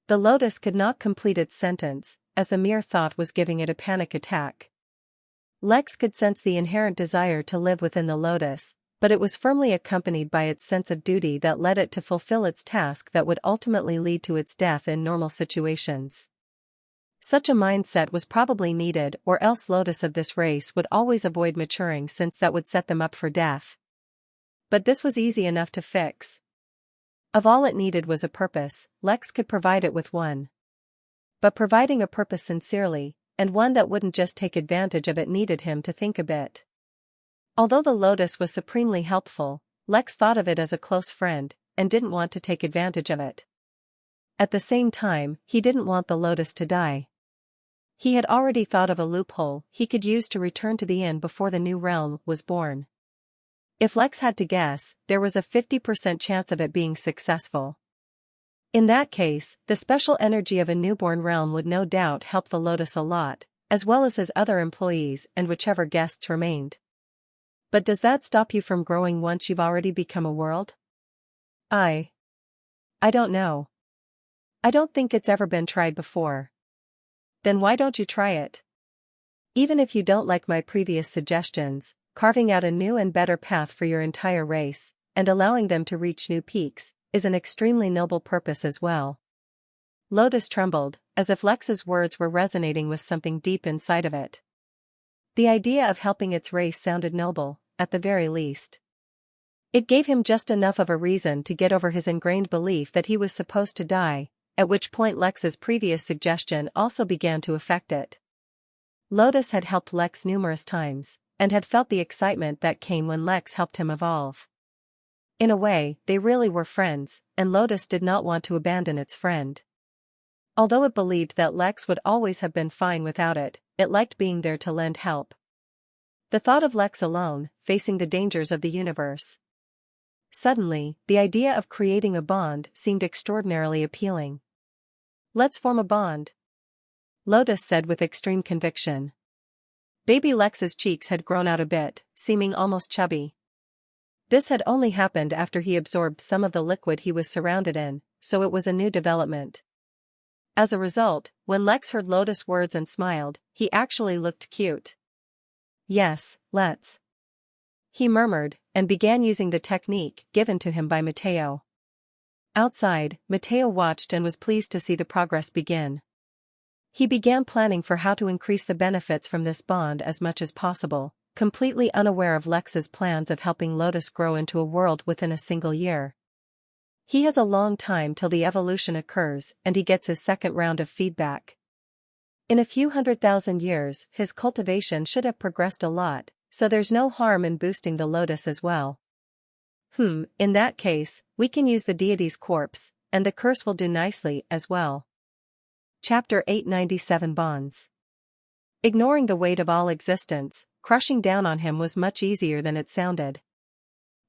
The lotus could not complete its sentence, as the mere thought was giving it a panic attack. Lex could sense the inherent desire to live within the lotus, but it was firmly accompanied by its sense of duty that led it to fulfill its task that would ultimately lead to its death in normal situations. Such a mindset was probably needed, or else lotus of this race would always avoid maturing since that would set them up for death. But this was easy enough to fix. Of all it needed was a purpose, Lex could provide it with one. But providing a purpose sincerely, and one that wouldn't just take advantage of it, needed him to think a bit. Although the lotus was supremely helpful, Lex thought of it as a close friend, and didn't want to take advantage of it. At the same time, he didn't want the lotus to die. He had already thought of a loophole he could use to return to the inn before the new realm was born. If Lex had to guess, there was a 50% chance of it being successful. In that case, the special energy of a newborn realm would no doubt help the lotus a lot, as well as his other employees and whichever guests remained. But does that stop you from growing once you've already become a world? I don't know. I don't think it's ever been tried before. Then why don't you try it? Even if you don't like my previous suggestions, carving out a new and better path for your entire race, and allowing them to reach new peaks, is an extremely noble purpose as well. Lotus trembled, as if Lex's words were resonating with something deep inside of it. The idea of helping its race sounded noble, at the very least. It gave him just enough of a reason to get over his ingrained belief that he was supposed to die, at which point Lex's previous suggestion also began to affect it. Lotus had helped Lex numerous times, and had felt the excitement that came when Lex helped him evolve. In a way, they really were friends, and Lotus did not want to abandon its friend. Although it believed that Lex would always have been fine without it, it liked being there to lend help. The thought of Lex alone, facing the dangers of the universe. Suddenly, the idea of creating a bond seemed extraordinarily appealing. Let's form a bond, Lotus said with extreme conviction. Baby Lex's cheeks had grown out a bit, seeming almost chubby. This had only happened after he absorbed some of the liquid he was surrounded in, so it was a new development. As a result, when Lex heard Lotus' words and smiled, he actually looked cute. Yes, let's. He murmured, and began using the technique given to him by Mateo. Outside, Mateo watched and was pleased to see the progress begin. He began planning for how to increase the benefits from this bond as much as possible, completely unaware of Lex's plans of helping Lotus grow into a world within a single year. He has a long time till the evolution occurs and he gets his second round of feedback. In a few 100,000 years, his cultivation should have progressed a lot, so there's no harm in boosting the Lotus as well. In that case, we can use the deity's corpse, and the curse will do nicely as well. Chapter 897 Bonds. Ignoring the weight of all existence, crushing down on him was much easier than it sounded.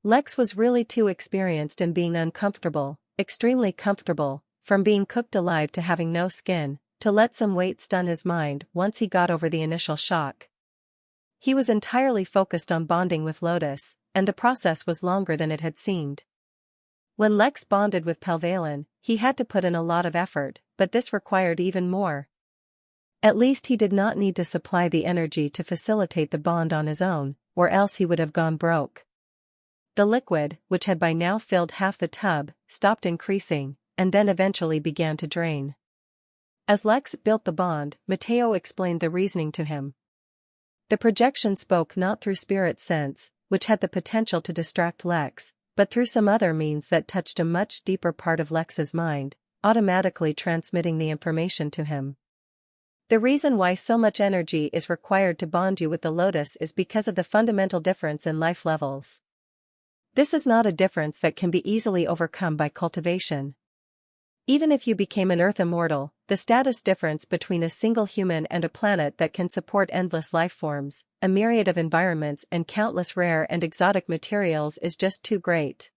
Lex was really too experienced in being uncomfortable, extremely comfortable, from being cooked alive to having no skin, to let some weight stun his mind once he got over the initial shock. He was entirely focused on bonding with Lotus, and the process was longer than it had seemed. When Lex bonded with Pelvalin, he had to put in a lot of effort, but this required even more. At least he did not need to supply the energy to facilitate the bond on his own, or else he would have gone broke. The liquid, which had by now filled half the tub, stopped increasing, and then eventually began to drain. As Lex built the bond, Mateo explained the reasoning to him. The projection spoke not through spirit sense, which had the potential to distract Lex, but through some other means that touched a much deeper part of Lex's mind, automatically transmitting the information to him. The reason why so much energy is required to bond you with the lotus is because of the fundamental difference in life levels. This is not a difference that can be easily overcome by cultivation. Even if you became an Earth immortal, the status difference between a single human and a planet that can support endless life forms, a myriad of environments and countless rare and exotic materials is just too great.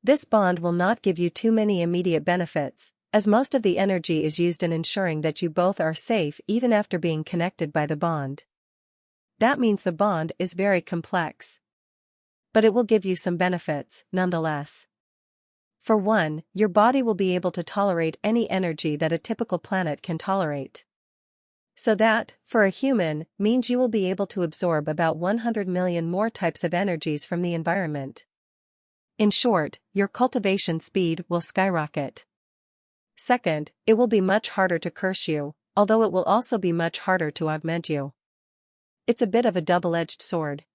This bond will not give you too many immediate benefits, as most of the energy is used in ensuring that you both are safe even after being connected by the bond. That means the bond is very complex. But it will give you some benefits, nonetheless. For one, your body will be able to tolerate any energy that a typical planet can tolerate. So that, for a human, means you will be able to absorb about 100 million more types of energies from the environment. In short, your cultivation speed will skyrocket. Second, it will be much harder to curse you, although it will also be much harder to augment you. It's a bit of a double-edged sword.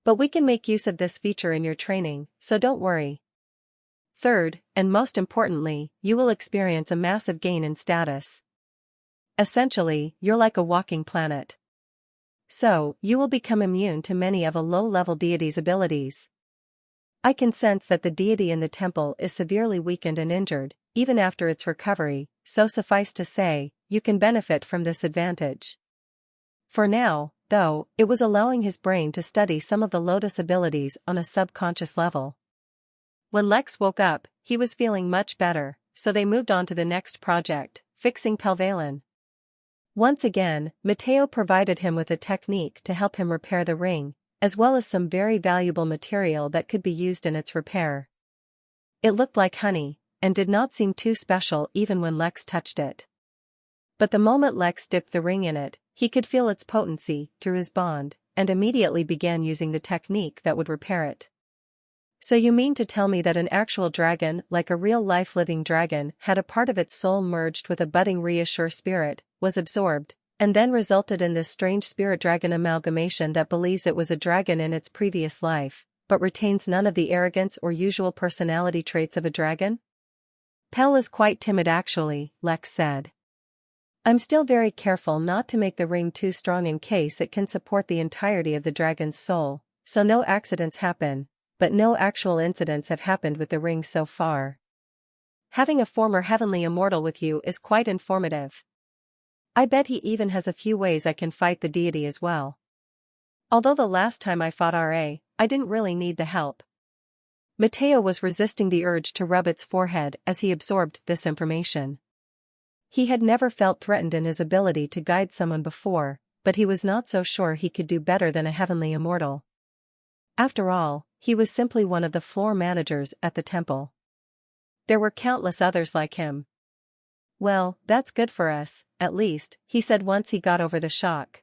But we can make use of this feature in your training, so don't worry. Third, and most importantly, you will experience a massive gain in status. Essentially, you're like a walking planet. So, you will become immune to many of a low-level deity's abilities. I can sense that the deity in the temple is severely weakened and injured, even after its recovery, so suffice to say, you can benefit from this advantage. For now, though, it was allowing his brain to study some of the lotus abilities on a subconscious level. When Lex woke up, he was feeling much better, so they moved on to the next project, fixing Pelvalin. Once again, Matteo provided him with a technique to help him repair the ring, as well as some very valuable material that could be used in its repair. It looked like honey, and did not seem too special even when Lex touched it. But the moment Lex dipped the ring in it, he could feel its potency through his bond, and immediately began using the technique that would repair it. So you mean to tell me that an actual dragon, like a real-life living dragon, had a part of its soul merged with a budding reassure spirit, was absorbed, and then resulted in this strange spirit-dragon amalgamation that believes it was a dragon in its previous life, but retains none of the arrogance or usual personality traits of a dragon? Pel is quite timid actually, Lex said. I'm still very careful not to make the ring too strong in case it can support the entirety of the dragon's soul, so no accidents happen, but no actual incidents have happened with the ring so far. Having a former heavenly immortal with you is quite informative. I bet he even has a few ways I can fight the deity as well. Although the last time I fought RA, I didn't really need the help. Matteo was resisting the urge to rub its forehead as he absorbed this information. He had never felt threatened in his ability to guide someone before, but he was not so sure he could do better than a heavenly immortal. After all, he was simply one of the floor managers at the temple. There were countless others like him. Well, that's good for us, at least, he said once he got over the shock.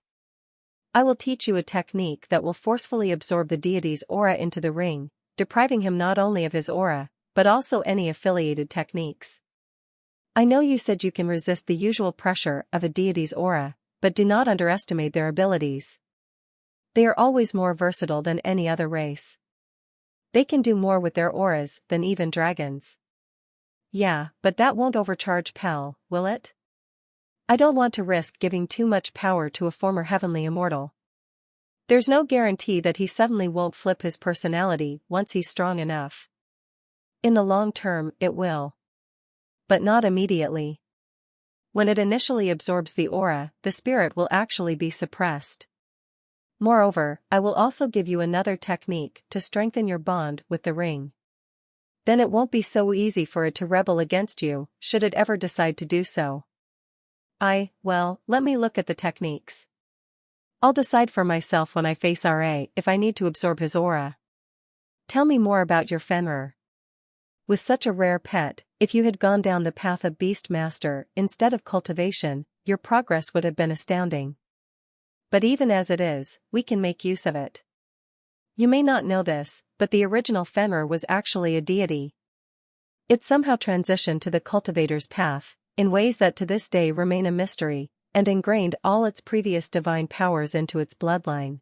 I will teach you a technique that will forcefully absorb the deity's aura into the ring, depriving him not only of his aura, but also any affiliated techniques. I know you said you can resist the usual pressure of a deity's aura, but do not underestimate their abilities. They are always more versatile than any other race. They can do more with their auras than even dragons. Yeah, but that won't overcharge Pel, will it? I don't want to risk giving too much power to a former heavenly immortal. There's no guarantee that he suddenly won't flip his personality once he's strong enough. In the long term, it will. But not immediately. When it initially absorbs the aura, the spirit will actually be suppressed. Moreover, I will also give you another technique to strengthen your bond with the ring. Then it won't be so easy for it to rebel against you, should it ever decide to do so. Well, let me look at the techniques. I'll decide for myself when I face RA if I need to absorb his aura. Tell me more about your Fenrir. With such a rare pet, if you had gone down the path of Beastmaster instead of cultivation, your progress would have been astounding. But even as it is, we can make use of it. You may not know this, but the original Fenrir was actually a deity. It somehow transitioned to the cultivator's path, in ways that to this day remain a mystery, and ingrained all its previous divine powers into its bloodline.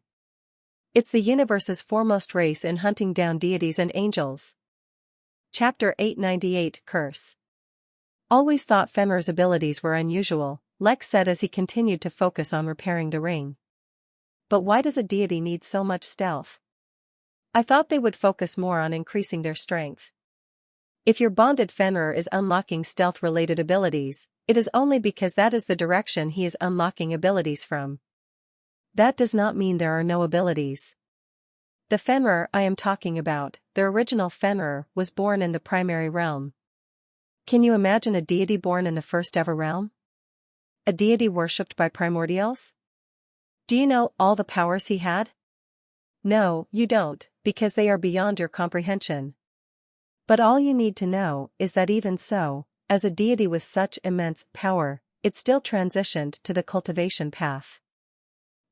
It's the universe's foremost race in hunting down deities and angels. Chapter 898 Curse. Always thought Fenrir's abilities were unusual, Lex said as he continued to focus on repairing the ring. But why does a deity need so much stealth? I thought they would focus more on increasing their strength. If your bonded Fenrir is unlocking stealth-related abilities, it is only because that is the direction he is unlocking abilities from. That does not mean there are no abilities. The Fenrir I am talking about, the original Fenrir, was born in the primary realm. Can you imagine a deity born in the first ever realm? A deity worshipped by primordials? Do you know all the powers he had? No, you don't, because they are beyond your comprehension. But all you need to know is that even so, as a deity with such immense power, it still transitioned to the cultivation path.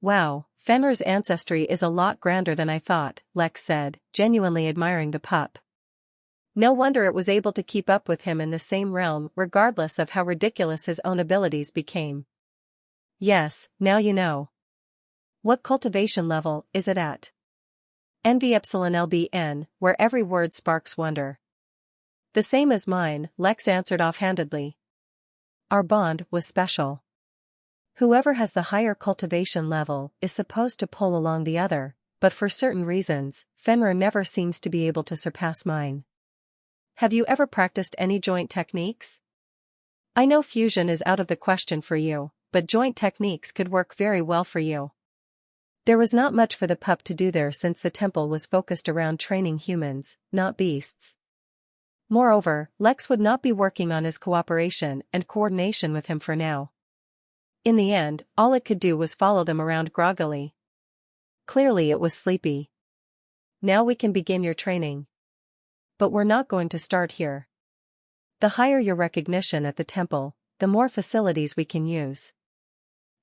Wow, Fenrir's ancestry is a lot grander than I thought, Lex said, genuinely admiring the pup. No wonder it was able to keep up with him in the same realm regardless of how ridiculous his own abilities became. Yes, now you know. What cultivation level is it at? NV-LBN, where every word sparks wonder. The same as mine, Lex answered offhandedly. Our bond was special. Whoever has the higher cultivation level is supposed to pull along the other, but for certain reasons, Fenrir never seems to be able to surpass mine. Have you ever practiced any joint techniques? I know fusion is out of the question for you, but joint techniques could work very well for you. There was not much for the pup to do there since the temple was focused around training humans, not beasts. Moreover, Lex would not be working on his cooperation and coordination with him for now. In the end, all it could do was follow them around groggily. Clearly it was sleepy. Now we can begin your training. But we're not going to start here. The higher your recognition at the temple, the more facilities we can use.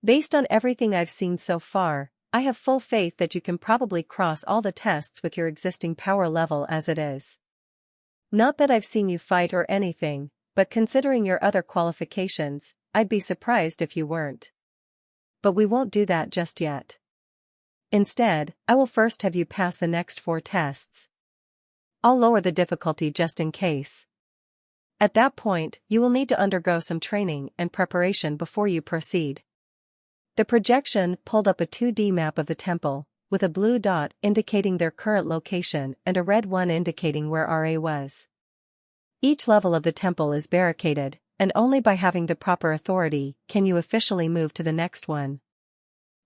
Based on everything I've seen so far, I have full faith that you can probably cross all the tests with your existing power level as it is. Not that I've seen you fight or anything, but considering your other qualifications, I'd be surprised if you weren't. But we won't do that just yet. Instead, I will first have you pass the next 4 tests. I'll lower the difficulty just in case. At that point, you will need to undergo some training and preparation before you proceed. The projection pulled up a 2D map of the temple, with a blue dot indicating their current location and a red one indicating where RA was. Each level of the temple is barricaded, and only by having the proper authority can you officially move to the next one.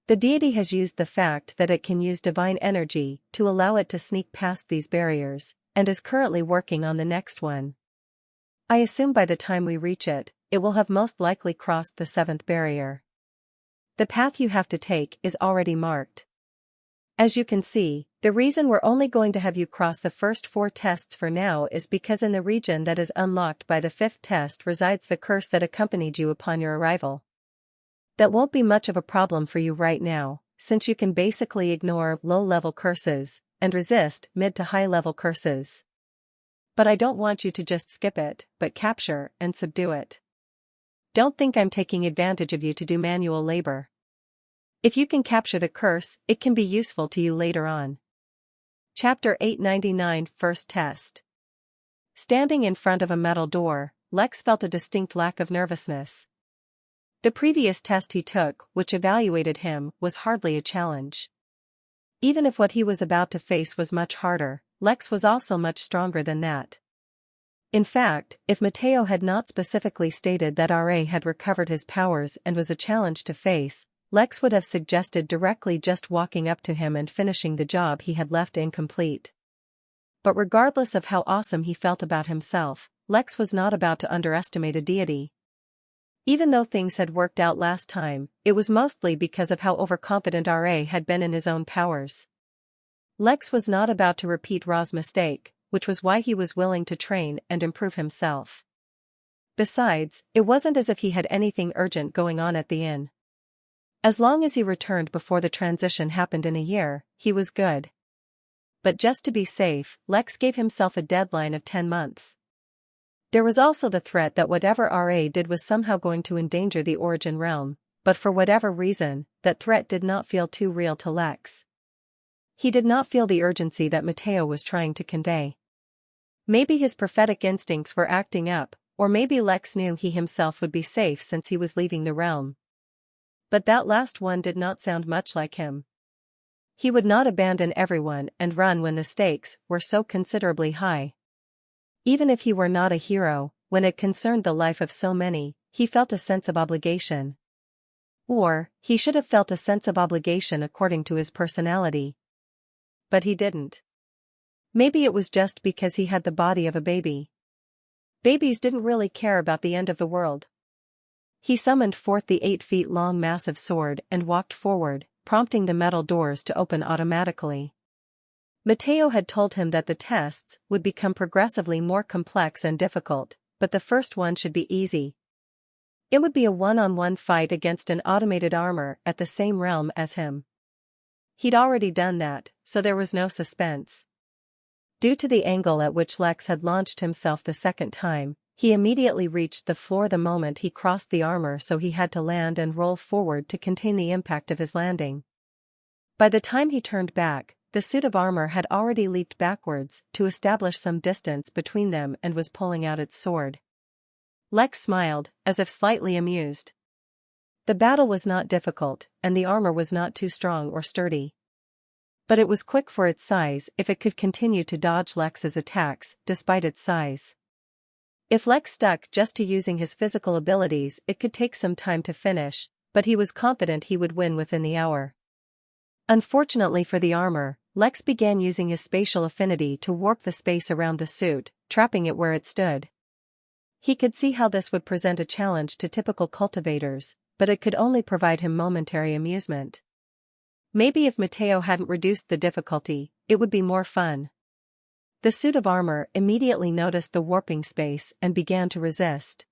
The deity has used the fact that it can use divine energy to allow it to sneak past these barriers, and is currently working on the next one. I assume by the time we reach it, it will have most likely crossed the 7th barrier. The path you have to take is already marked. As you can see, the reason we're only going to have you cross the first 4 tests for now is because in the region that is unlocked by the 5th test resides the curse that accompanied you upon your arrival. That won't be much of a problem for you right now, since you can basically ignore low-level curses, and resist mid to high-level curses. But I don't want you to just skip it, but capture and subdue it. Don't think I'm taking advantage of you to do manual labor. If you can capture the curse, it can be useful to you later on. Chapter 899 First Test. Standing in front of a metal door, Lex felt a distinct lack of nervousness. The previous test he took, which evaluated him, was hardly a challenge. Even if what he was about to face was much harder, Lex was also much stronger than that. In fact, if Matteo had not specifically stated that RA had recovered his powers and was a challenge to face, Lex would have suggested directly just walking up to him and finishing the job he had left incomplete. But regardless of how awesome he felt about himself, Lex was not about to underestimate a deity. Even though things had worked out last time, it was mostly because of how overconfident RA had been in his own powers. Lex was not about to repeat Ra's mistake, which was why he was willing to train and improve himself. Besides, it wasn't as if he had anything urgent going on at the inn. As long as he returned before the transition happened in a year, he was good. But just to be safe, Lex gave himself a deadline of 10 months. There was also the threat that whatever RA did was somehow going to endanger the origin realm, but for whatever reason, that threat did not feel too real to Lex. He did not feel the urgency that Matteo was trying to convey. Maybe his prophetic instincts were acting up, or maybe Lex knew he himself would be safe since he was leaving the realm. But that last one did not sound much like him. He would not abandon everyone and run when the stakes were so considerably high. Even if he were not a hero, when it concerned the life of so many, he felt a sense of obligation. Or, he should have felt a sense of obligation according to his personality. But he didn't. Maybe it was just because he had the body of a baby. Babies didn't really care about the end of the world. He summoned forth the 8-feet-long massive sword and walked forward, prompting the metal doors to open automatically. Matteo had told him that the tests would become progressively more complex and difficult, but the first one should be easy. It would be a one-on-one fight against an automated armor at the same realm as him. He'd already done that, so there was no suspense. Due to the angle at which Lex had launched himself the second time, he immediately reached the floor the moment he crossed the armor, so he had to land and roll forward to contain the impact of his landing. By the time he turned back, the suit of armor had already leaped backwards to establish some distance between them and was pulling out its sword. Lex smiled, as if slightly amused. The battle was not difficult, and the armor was not too strong or sturdy. But it was quick for its size if it could continue to dodge Lex's attacks, despite its size. If Lex stuck just to using his physical abilities, it could take some time to finish, but he was confident he would win within the hour. Unfortunately for the armor, Lex began using his spatial affinity to warp the space around the suit, trapping it where it stood. He could see how this would present a challenge to typical cultivators, but it could only provide him momentary amusement. Maybe if Matteo hadn't reduced the difficulty, it would be more fun. The suit of armor immediately noticed the warping space and began to resist.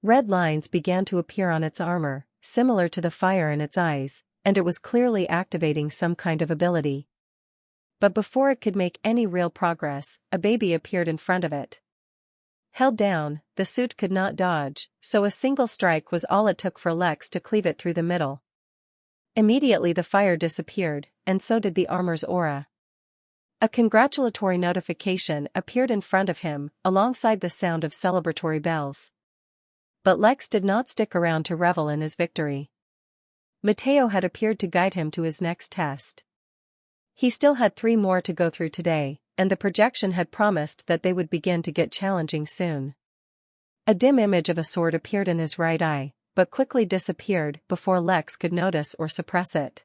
Red lines began to appear on its armor, similar to the fire in its eyes, and it was clearly activating some kind of ability. But before it could make any real progress, a baby appeared in front of it. Held down, the suit could not dodge, so a single strike was all it took for Lex to cleave it through the middle. Immediately the fire disappeared, and so did the armor's aura. A congratulatory notification appeared in front of him, alongside the sound of celebratory bells. But Lex did not stick around to revel in his victory. Matteo had appeared to guide him to his next test. He still had 3 more to go through today, and the projection had promised that they would begin to get challenging soon. A dim image of a sword appeared in his right eye, but quickly disappeared before Lex could notice or suppress it.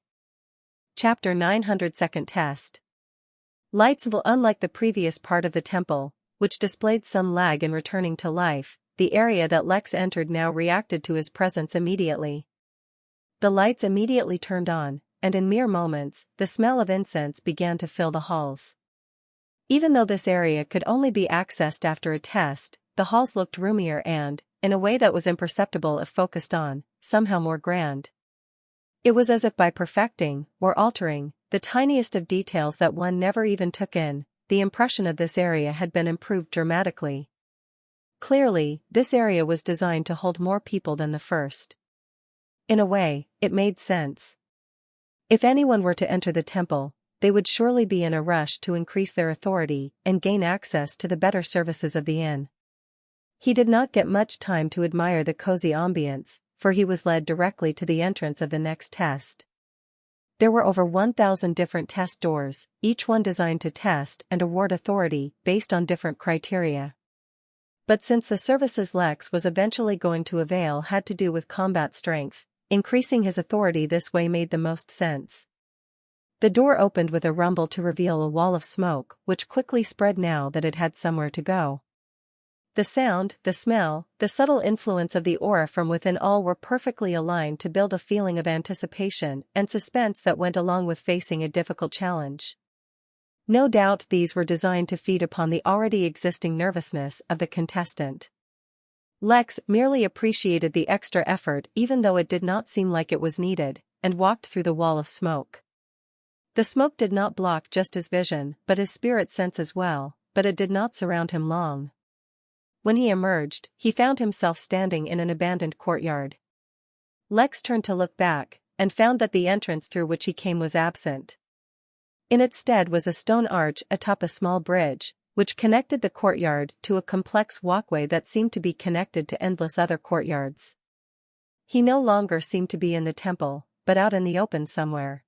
Chapter 900 Second Test. Lights. Unlike the previous part of the temple, which displayed some lag in returning to life, the area that Lex entered now reacted to his presence immediately. The lights immediately turned on, and in mere moments, the smell of incense began to fill the halls. Even though this area could only be accessed after a test, the halls looked roomier and, in a way that was imperceptible if focused on, somehow more grand. It was as if by perfecting, or altering, the tiniest of details that one never even took in, the impression of this area had been improved dramatically. Clearly, this area was designed to hold more people than the first. In a way, it made sense. If anyone were to enter the temple, they would surely be in a rush to increase their authority and gain access to the better services of the inn. He did not get much time to admire the cozy ambience, for he was led directly to the entrance of the next test. There were over 1,000 different test doors, each one designed to test and award authority based on different criteria. But since the services Lex was eventually going to avail had to do with combat strength, increasing his authority this way made the most sense. The door opened with a rumble to reveal a wall of smoke, which quickly spread now that it had somewhere to go. The sound, the smell, the subtle influence of the aura from within, all were perfectly aligned to build a feeling of anticipation and suspense that went along with facing a difficult challenge. No doubt these were designed to feed upon the already existing nervousness of the contestant. Lex merely appreciated the extra effort even though it did not seem like it was needed, and walked through the wall of smoke. The smoke did not block just his vision but his spirit sense as well, but it did not surround him long. When he emerged, he found himself standing in an abandoned courtyard. Lex turned to look back, and found that the entrance through which he came was absent. In its stead was a stone arch atop a small bridge, which connected the courtyard to a complex walkway that seemed to be connected to endless other courtyards. He no longer seemed to be in the temple, but out in the open somewhere.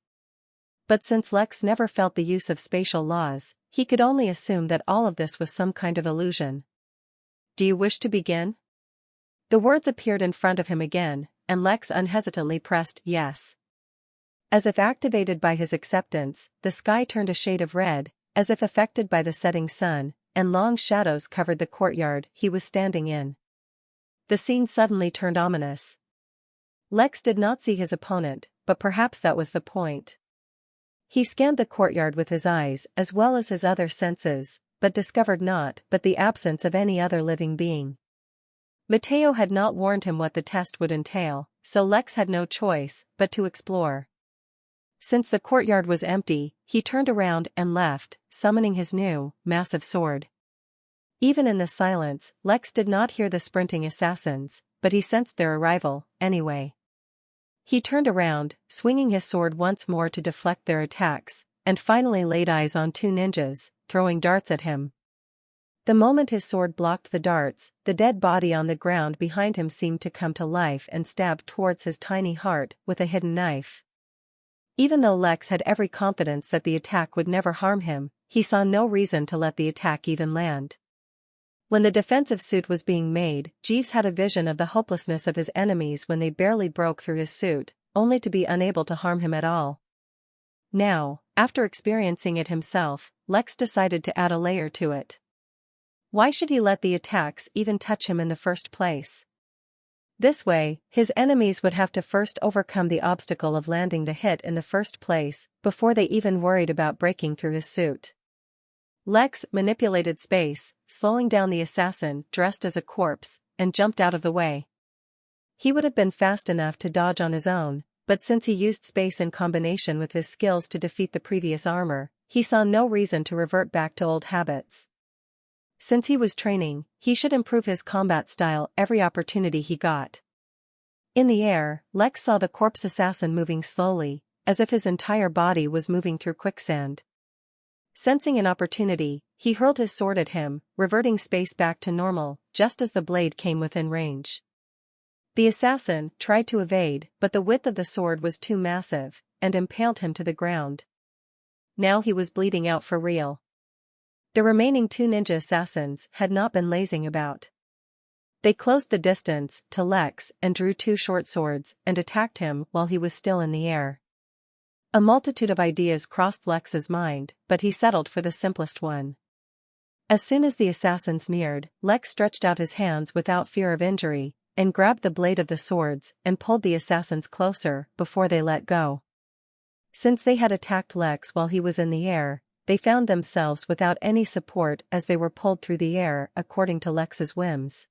But since Lex never felt the use of spatial laws, he could only assume that all of this was some kind of illusion. "Do you wish to begin?" The words appeared in front of him again, and Lex unhesitantly pressed yes. As if activated by his acceptance, the sky turned a shade of red, as if affected by the setting sun, and long shadows covered the courtyard he was standing in. The scene suddenly turned ominous. Lex did not see his opponent, but perhaps that was the point. He scanned the courtyard with his eyes as well as his other senses, but discovered naught but the absence of any other living being. Mateo had not warned him what the test would entail, so Lex had no choice but to explore. Since the courtyard was empty, he turned around and left, summoning his new, massive sword. Even in the silence, Lex did not hear the sprinting assassins, but he sensed their arrival, anyway. He turned around, swinging his sword once more to deflect their attacks, and finally laid eyes on two ninjas, throwing darts at him. The moment his sword blocked the darts, the dead body on the ground behind him seemed to come to life and stab towards his tiny heart with a hidden knife. Even though Lex had every confidence that the attack would never harm him, he saw no reason to let the attack even land. When the defensive suit was being made, Jeeves had a vision of the hopelessness of his enemies when they barely broke through his suit, only to be unable to harm him at all. Now, after experiencing it himself, Lex decided to add a layer to it. Why should he let the attacks even touch him in the first place? This way, his enemies would have to first overcome the obstacle of landing the hit in the first place, before they even worried about breaking through his suit. Lex manipulated space, slowing down the assassin dressed as a corpse, and jumped out of the way. He would have been fast enough to dodge on his own, but since he used space in combination with his skills to defeat the previous armor, he saw no reason to revert back to old habits. Since he was training, he should improve his combat style every opportunity he got. In the air, Lex saw the corpse assassin moving slowly, as if his entire body was moving through quicksand. Sensing an opportunity, he hurled his sword at him, reverting space back to normal, just as the blade came within range. The assassin tried to evade, but the width of the sword was too massive, and impaled him to the ground. Now he was bleeding out for real. The remaining two ninja assassins had not been lazing about. They closed the distance to Lex and drew two short swords and attacked him while he was still in the air. A multitude of ideas crossed Lex's mind, but he settled for the simplest one. As soon as the assassins neared, Lex stretched out his hands without fear of injury, and grabbed the blade of the swords and pulled the assassins closer before they let go. Since they had attacked Lex while he was in the air, they found themselves without any support as they were pulled through the air according to Lex's whims.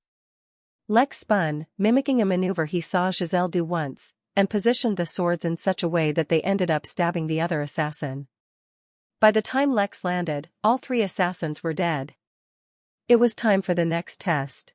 Lex spun, mimicking a maneuver he saw Giselle do once, and positioned the swords in such a way that they ended up stabbing the other assassin. By the time Lex landed, all three assassins were dead. It was time for the next test.